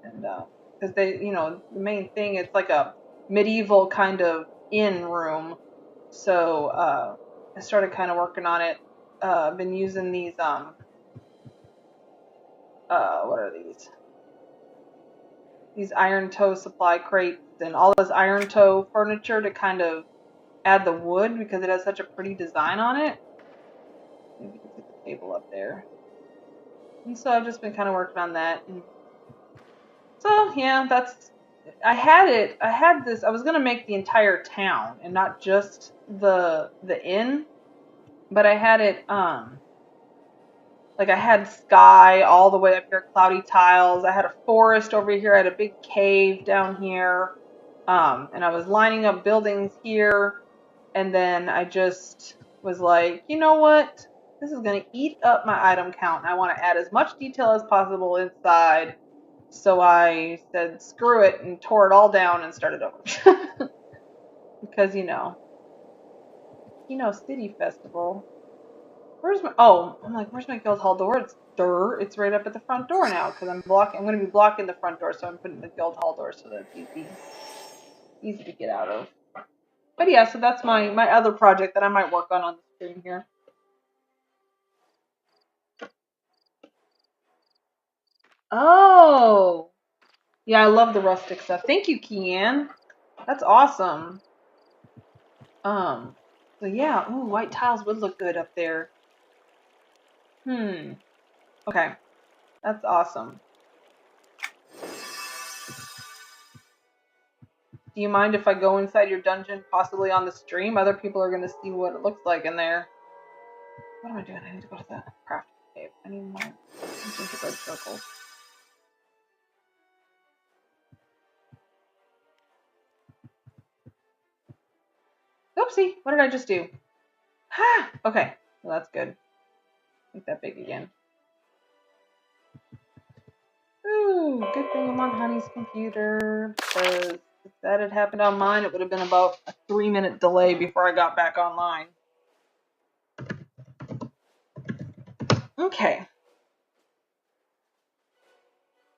Speaker 1: And because they, the main thing, it's like a medieval kind of inn room. So I started kind of working on it. I've been using these what are these? These iron toe supply crates and all this iron toe furniture to kind of add the wood because it has such a pretty design on it. Maybe you can see the table up there. And so I've just been kind of working on that. And so yeah, I had this, I was gonna make the entire town and not just the inn, but I had it like I had sky all the way up here, cloudy tiles. I had a forest over here. I had a big cave down here. And I was lining up buildings here. And then I just was like, you know what? This is going to eat up my item count. And I want to add as much detail as possible inside. So I said, screw it, and tore it all down and started over. Because, City Festival. I'm like, where's my guild hall door? It's right up at the front door now because I'm going to be blocking the front door, so I'm putting the guild hall door so that it's easy to get out of. But yeah, so that's my other project that I might work on the screen here. Oh, yeah, I love the rustic stuff. Thank you, Kian. That's awesome. So yeah, ooh, white tiles would look good up there. Okay, that's awesome. Do you mind if I go inside your dungeon, possibly on the stream? Other people are going to see what it looks like in there. What am I doing? I need to go to the crafting cave. I need more gingerbread circles. Oopsie, what did I just do? Ha! Okay, well that's good. Make that big again. Ooh, good thing I'm on Honey's computer, because if that had happened on mine, it would have been about a 3-minute delay before I got back online. Okay.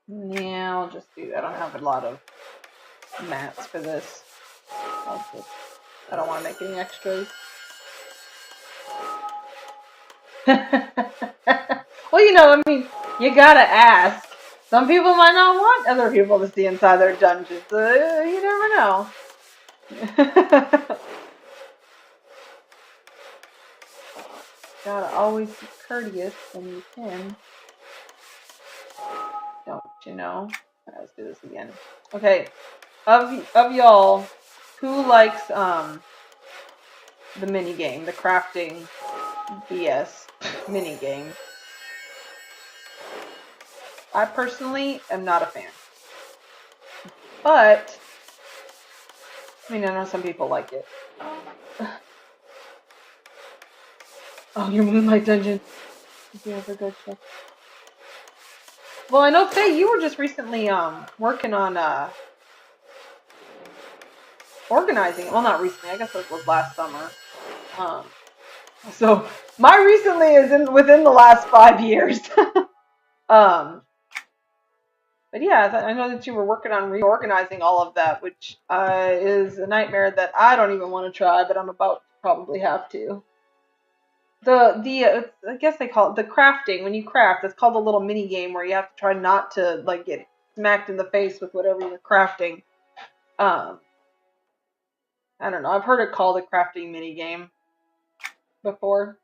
Speaker 1: Yeah, I'll just do, I don't have a lot of mats for this. I don't want to make any extras. Well, I mean, you gotta ask. Some people might not want other people to see inside their dungeons. You never know. Gotta always be courteous when you can. Don't you know? Right, let's do this again. Okay, of y'all, who likes the mini game, the crafting BS mini game? I personally am not a fan, but I mean, I know some people like it. Oh, your Moonlight Dungeon. Did you ever go check? Well, I know, Faye, you were just recently working on organizing. Well, not recently. I guess it was last summer. So my recently is within the last 5 years. But yeah, I know that you were working on reorganizing all of that, which is a nightmare that I don't even want to try, but I'm about to probably have to. I guess they call it the crafting. When you craft, it's called a little mini game where you have to try not to like get smacked in the face with whatever you're crafting. I don't know. I've heard it called a crafting mini game before.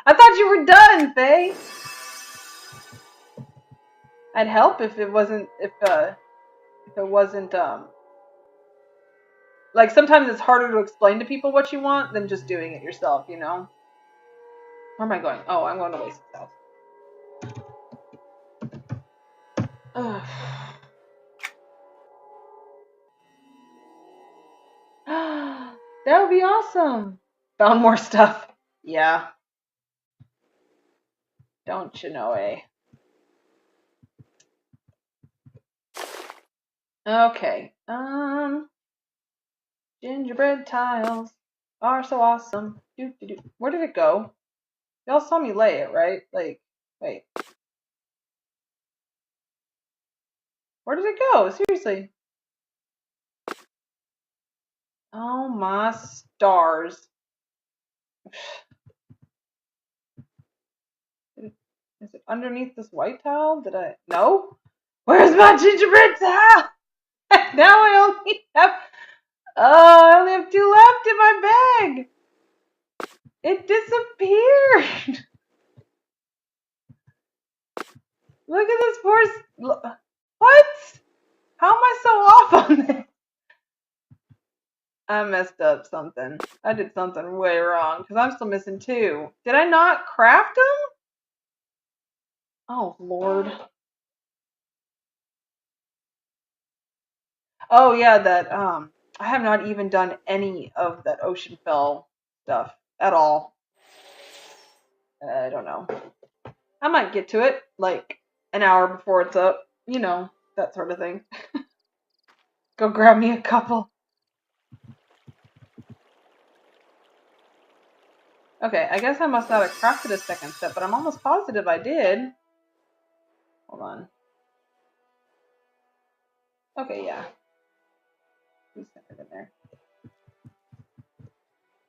Speaker 1: I thought you were done, Faye. I'd help if it wasn't like sometimes it's harder to explain to people what you want than just doing it yourself, Where am I going? Oh, I'm going to Waste's house. Ugh. That would be awesome. Found more stuff. Yeah. Don't you know, eh? Okay. Gingerbread tiles are so awesome. Where did it go? Y'all saw me lay it, right? Like, wait. Where did it go? Seriously. Oh my stars. Is it underneath this white tile? Did I? No? Where's my gingerbread tile? Now I only have. Oh, I only have 2 left in my bag. It disappeared. Look at this poor. What? How am I so off on this? I messed up something. I did something way wrong because I'm still missing 2. Did I not craft them? Oh, Lord. Oh, yeah, that, I have not even done any of that Ocean Fell stuff at all. I don't know. I might get to it, like, an hour before it's up. You know, that sort of thing. Go grab me a couple. Okay, I guess I must not have crafted a second set, but I'm almost positive I did. Hold on. Okay, yeah. We sent it in there.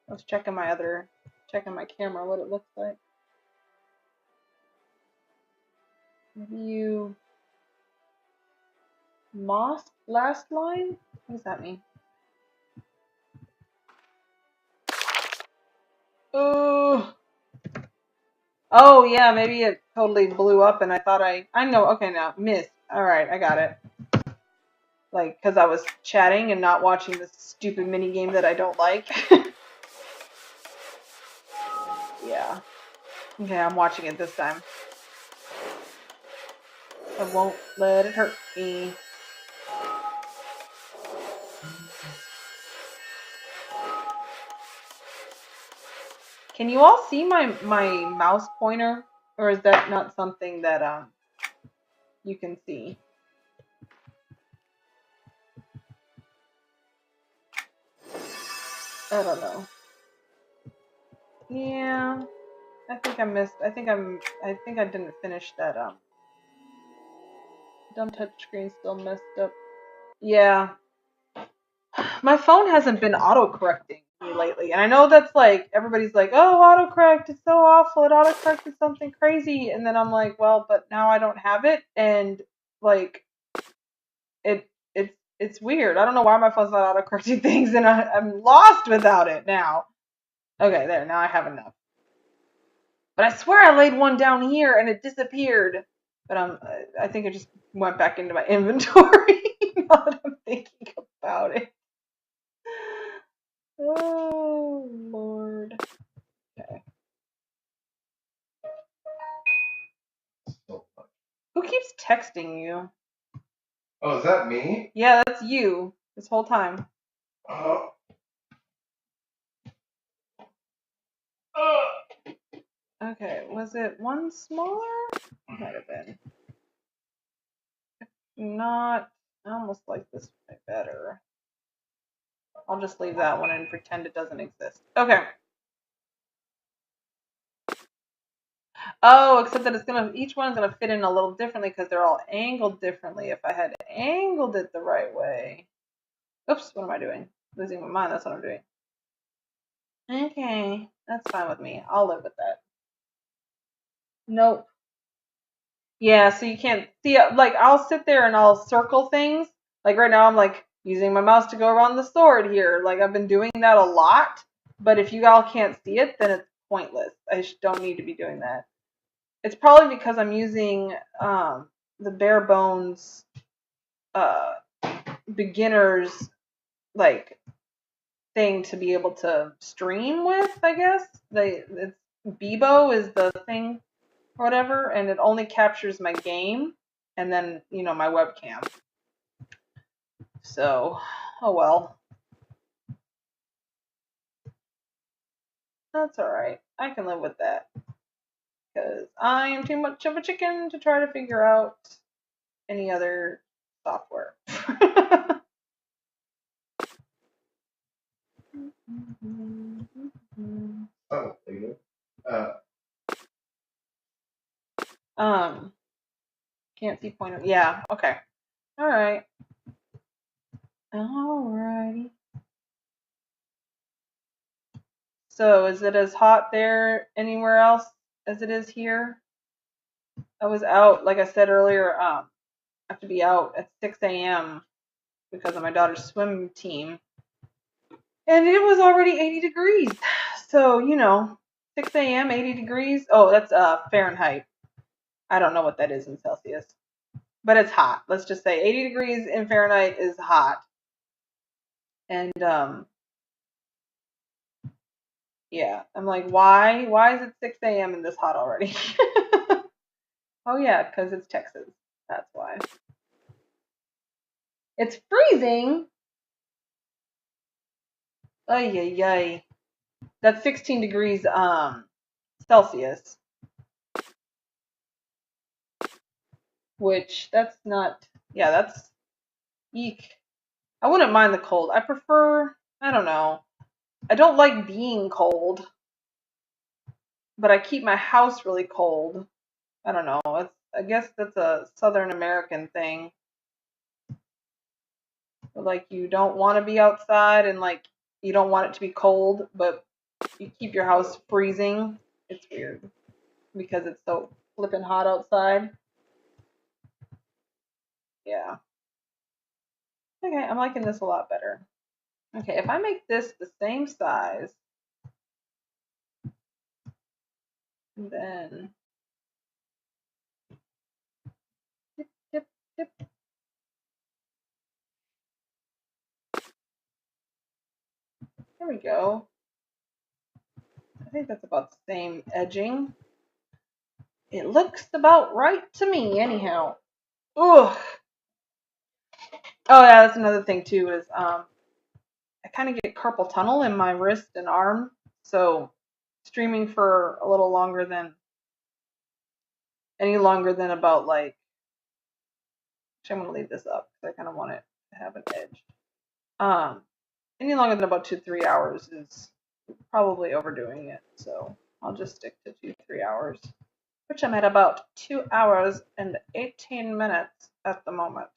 Speaker 1: Let's check in my camera what it looks like. View moss last line? What does that mean? Oh. Oh yeah, maybe it totally blew up and I thought I know, okay now, missed. Alright, I got it. Like, because I was chatting and not watching this stupid mini game that I don't like. Yeah. Okay, I'm watching it this time. I won't let it hurt me. Can you all see my mouse pointer? Or is that not something that you can see? I don't know. Yeah. I think I missed. I think I didn't finish that. Dumb touchscreen still messed up. Yeah. My phone hasn't been auto-correcting me lately. And I know that's like, everybody's like, oh, autocorrect, it's so awful. It autocorrected something crazy. And then I'm like, well, but now I don't have it. And like, it's weird. I don't know why my phone's not autocorrecting things. And I'm lost without it now. Okay, there. Now I have enough. But I swear I laid one down here and it disappeared. But I think it just went back into my inventory now that I'm thinking about it. Oh, Lord. Okay. Who keeps texting you?
Speaker 2: Oh, is that me?
Speaker 1: Yeah, that's you this whole time. Okay, was it one smaller? Might have been. Not. I almost like this one better. I'll just leave that one and pretend it doesn't exist. Okay. Oh, except that each one's gonna fit in a little differently because they're all angled differently. If I had angled it the right way. Oops, what am I doing? Losing my mind, that's what I'm doing. Okay, that's fine with me. I'll live with that. Nope. Yeah, so you can't see, like, I'll sit there and I'll circle things. Like right now I'm like using my mouse to go around the sword here. Like I've been doing that a lot, but if you all can't see it, then it's pointless. I don't need to be doing that. It's probably because I'm using the bare bones beginners like thing to be able to stream with, I guess. It's Bebo is the thing or whatever, and it only captures my game and then, you know, my webcam. So, oh well. That's alright. I can live with that. Because I am too much of a chicken to try to figure out any other software.
Speaker 2: Oh, there you go.
Speaker 1: Can't see pointer. Yeah, okay. Alright. Alrighty. So is it as hot there anywhere else as it is here? I was out, like I said earlier, I have to be out at 6 a.m. because of my daughter's swim team. And it was already 80 degrees. So, 6 a.m., 80 degrees. Oh, that's Fahrenheit. I don't know what that is in Celsius. But it's hot. Let's just say 80 degrees in Fahrenheit is hot. And yeah, I'm like, why? Why is it 6 a.m. and this hot already? Oh yeah, because it's Texas. That's why. It's freezing. Ay, ay, ay. That's 16 degrees Celsius. Which that's not. Yeah, that's eek. I wouldn't mind the cold. I prefer. I don't know. I don't like being cold, but I keep my house really cold. I don't know. I guess that's a Southern American thing. Like you don't want to be outside and like you don't want it to be cold, but you keep your house freezing. It's weird because it's so flippin' hot outside. Yeah. Okay, I'm liking this a lot better. Okay, if I make this the same size, then tip, tip, tip. There we go. I think that's about the same edging. It looks about right to me, anyhow. Ugh. Oh yeah, that's another thing too. Is I kind of get carpal tunnel in my wrist and arm, so streaming for a little longer than any longer than about like. Actually, I'm gonna leave this up because I kind of want it to have an edge. Any longer than about 2-3 hours is probably overdoing it. So I'll just stick to 2-3 hours, which I'm at about 2 hours and 18 minutes at the moment.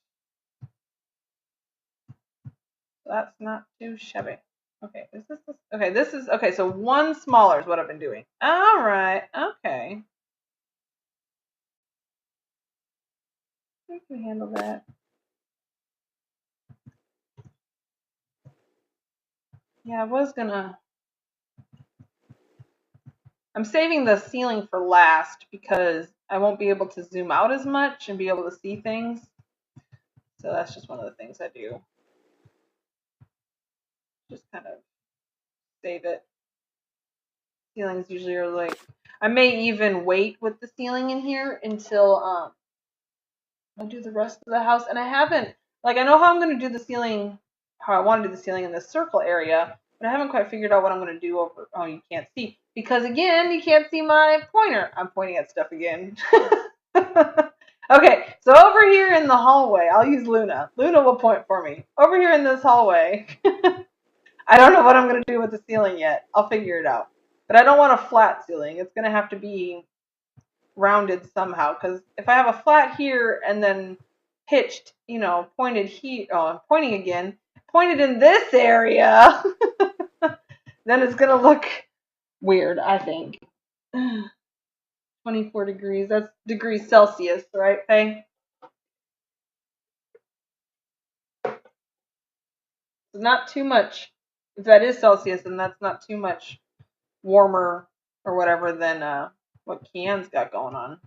Speaker 1: So that's not too shabby. Okay, is this okay? This is okay. So one smaller is what I've been doing. All right. Okay. We can handle that. Yeah, I was gonna. I'm saving the ceiling for last because I won't be able to zoom out as much and be able to see things. So that's just one of the things I do. Just kind of save it. Ceilings usually are like. I may even wait with the ceiling in here until I do the rest of the house. And I haven't, like, I know how I'm going to do the ceiling, how I want to do the ceiling in this circle area, but I haven't quite figured out what I'm going to do over, oh, you can't see. Because again, you can't see my pointer. I'm pointing at stuff again. Okay, so over here in the hallway, I'll use Luna. Luna will point for me. Over here in this hallway, I don't know what I'm going to do with the ceiling yet. I'll figure it out. But I don't want a flat ceiling. It's going to have to be rounded somehow, because if I have a flat here and then pitched, pointed here, pointing again, pointed in this area, then it's gonna look weird, I think. 24 degrees, that's degrees Celsius, right, Faye? It's not too much. If that is Celsius, then that's not too much warmer or whatever than what Kian's got going on.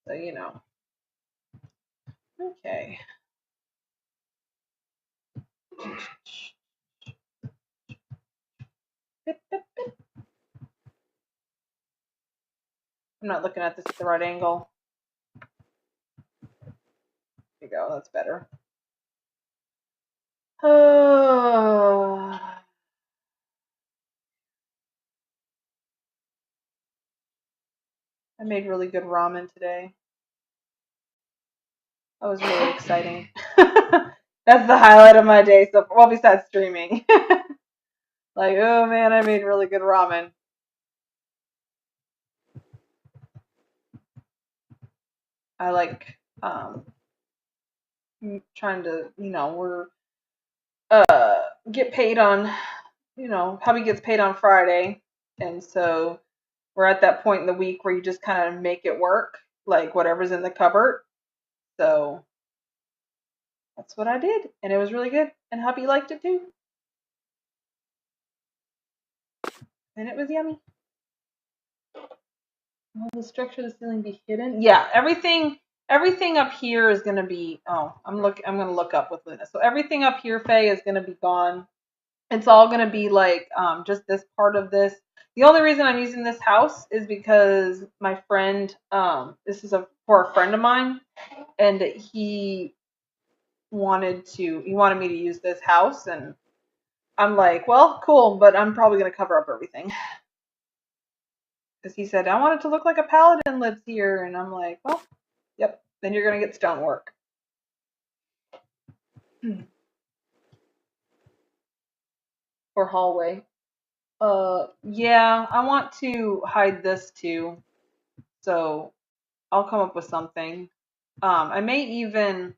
Speaker 1: So, Okay. I'm not looking at this at the right angle. There you go, that's better. I made really good ramen today. That was really exciting. That's the highlight of my day. So, well, besides streaming, like, oh man, I made really good ramen. I like trying to, we're get paid on, hubby gets paid on Friday, and so we're at that point in the week where you just kind of make it work, like whatever's in the cupboard. So that's what I did, and it was really good, and hubby liked it too, and it was yummy. Will the structure of the ceiling be hidden? Yeah, everything up here is gonna be. Oh, I'm gonna look up with Luna. So everything up here, Faye, is gonna be gone. It's all gonna be like just this part of this. The only reason I'm using this house is because my friend, this is for a friend of mine, and he wanted me to use this house, and I'm like, well, cool, but I'm probably gonna cover up everything. Because he said, I want it to look like a paladin lives here. And I'm like, well, yep, then you're going to get stonework. Or hallway. Yeah, I want to hide this too. So I'll come up with something. I may even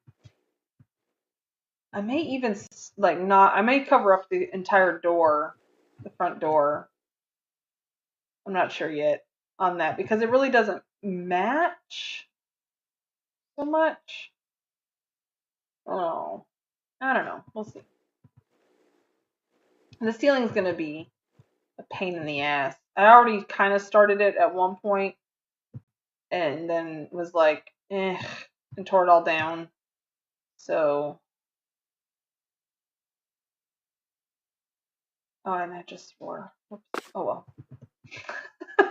Speaker 1: like not, I may cover up the entire door, the front door. I'm not sure yet on that because it really doesn't match so much. Oh, I don't know. We'll see. The ceiling's going to be a pain in the ass. I already kind of started it at one point and then was like, and tore it all down. So, oh, and I just swore. Oops. Oh well. I'm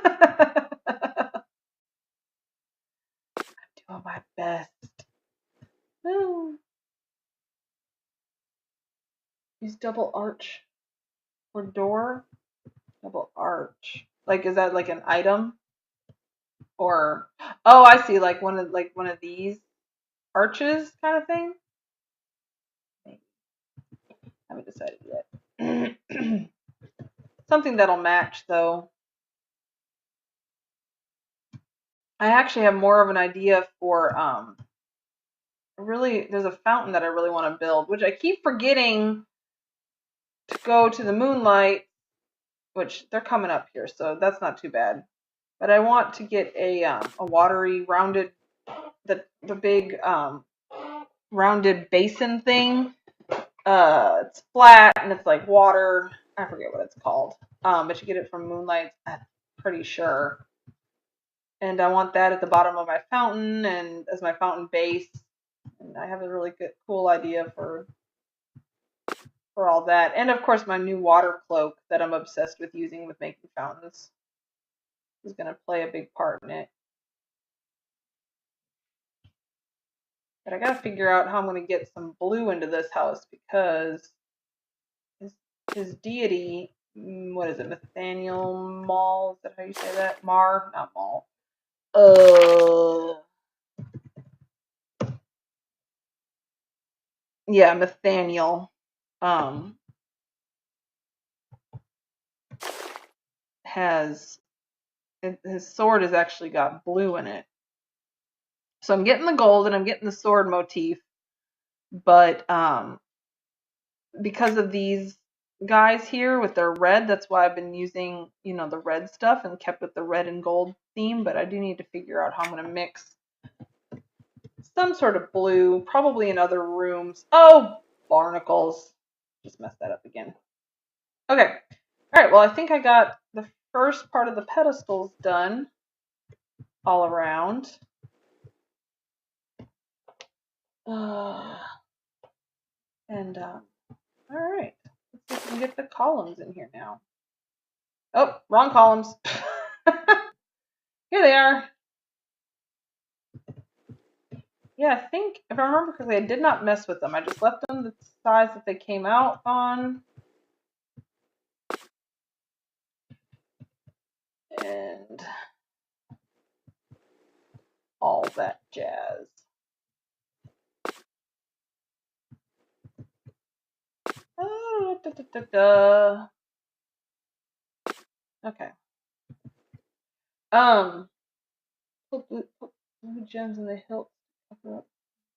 Speaker 1: doing my best. Use double arch for door. Double arch. Like, is that like an item? Or oh, I see. Like one of these arches kind of thing. Maybe. Haven't decided yet. Something that'll match though. I actually have more of an idea for really there's a fountain that I really want to build, which I keep forgetting to go to the moonlight, which they're coming up here, so that's not too bad. But I want to get a watery rounded the big rounded basin thing. It's flat and it's like water. I forget what it's called. But you get it from Moonlight, I'm pretty sure. And I want that at the bottom of my fountain and as my fountain base. And I have a really good, cool idea for all that. And of course, my new water cloak that I'm obsessed with using with making fountains is going to play a big part in it. But I got to figure out how I'm going to get some blue into this house because his deity, what is it, Nathaniel Mall? Is that how you say that? Mar? Not Mall. Yeah, Nathaniel. Has his sword has actually got blue in it. So I'm getting the gold and I'm getting the sword motif, but because of these guys here with their red, that's why I've been using, the red stuff and kept with the red and gold theme, but I do need to figure out how I'm going to mix some sort of blue, probably in other rooms. Oh, barnacles. Just messed that up again. Okay. All right, well, I think I got the first part of the pedestals done all around. And all right, let's see if we can get the columns in here now. Oh, wrong columns. Here they are. Yeah, I think if I remember correctly, I did not mess with them. I just left them the size that they came out on. And all that jazz. Da, da, da, da. Okay. Put blue gems in the hilt.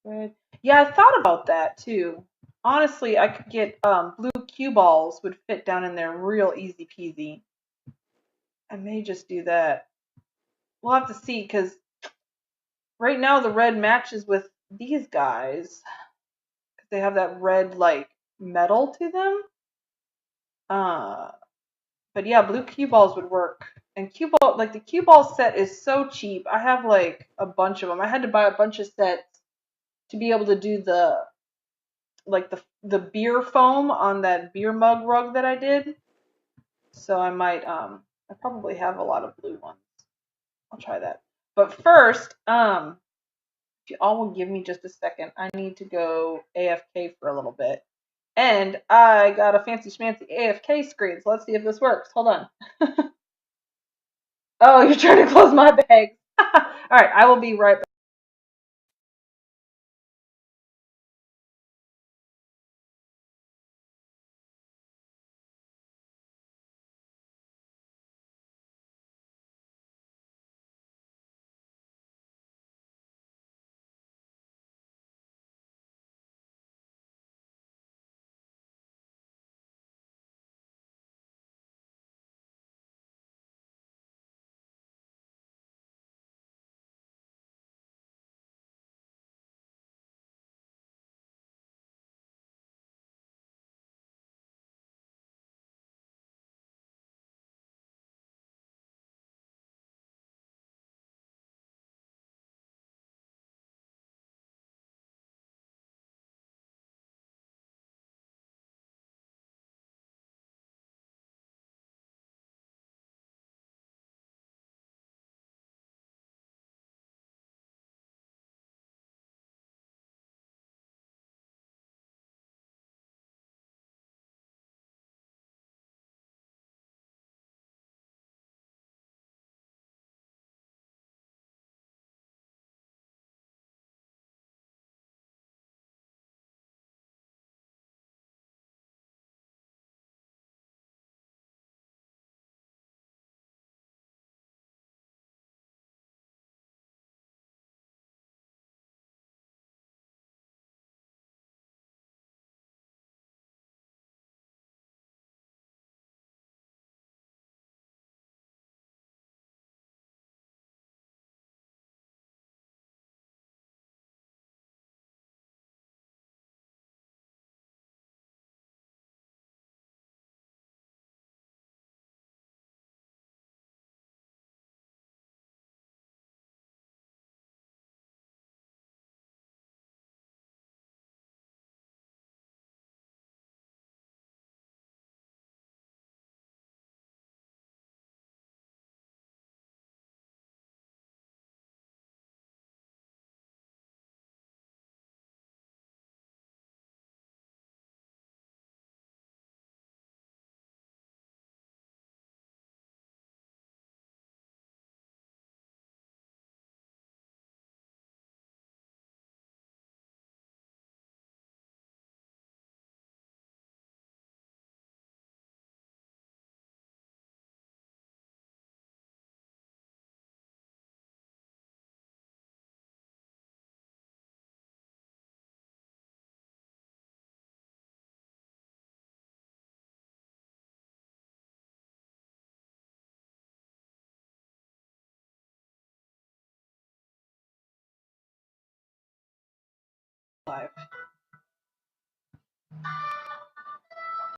Speaker 1: Red. Yeah, I thought about that too. Honestly, I could get blue cue balls would fit down in there real easy peasy. I may just do that. We'll have to see because right now the red matches with these guys because they have that red like metal to them. Uh, but yeah, blue cue balls would work. And cue ball like the cue ball set is so cheap. I have like a bunch of them. I had to buy a bunch of sets to be able to do the like the beer foam on that beer mug rug that I did. So I might I probably have a lot of blue ones. I'll try that. But first, if you all will give me just a second, I need to go AFK for a little bit. And I got a fancy schmancy AFK screen, so let's see if this works. Hold on. Oh, you're trying to close my bag. Alright, I will be right back. Live.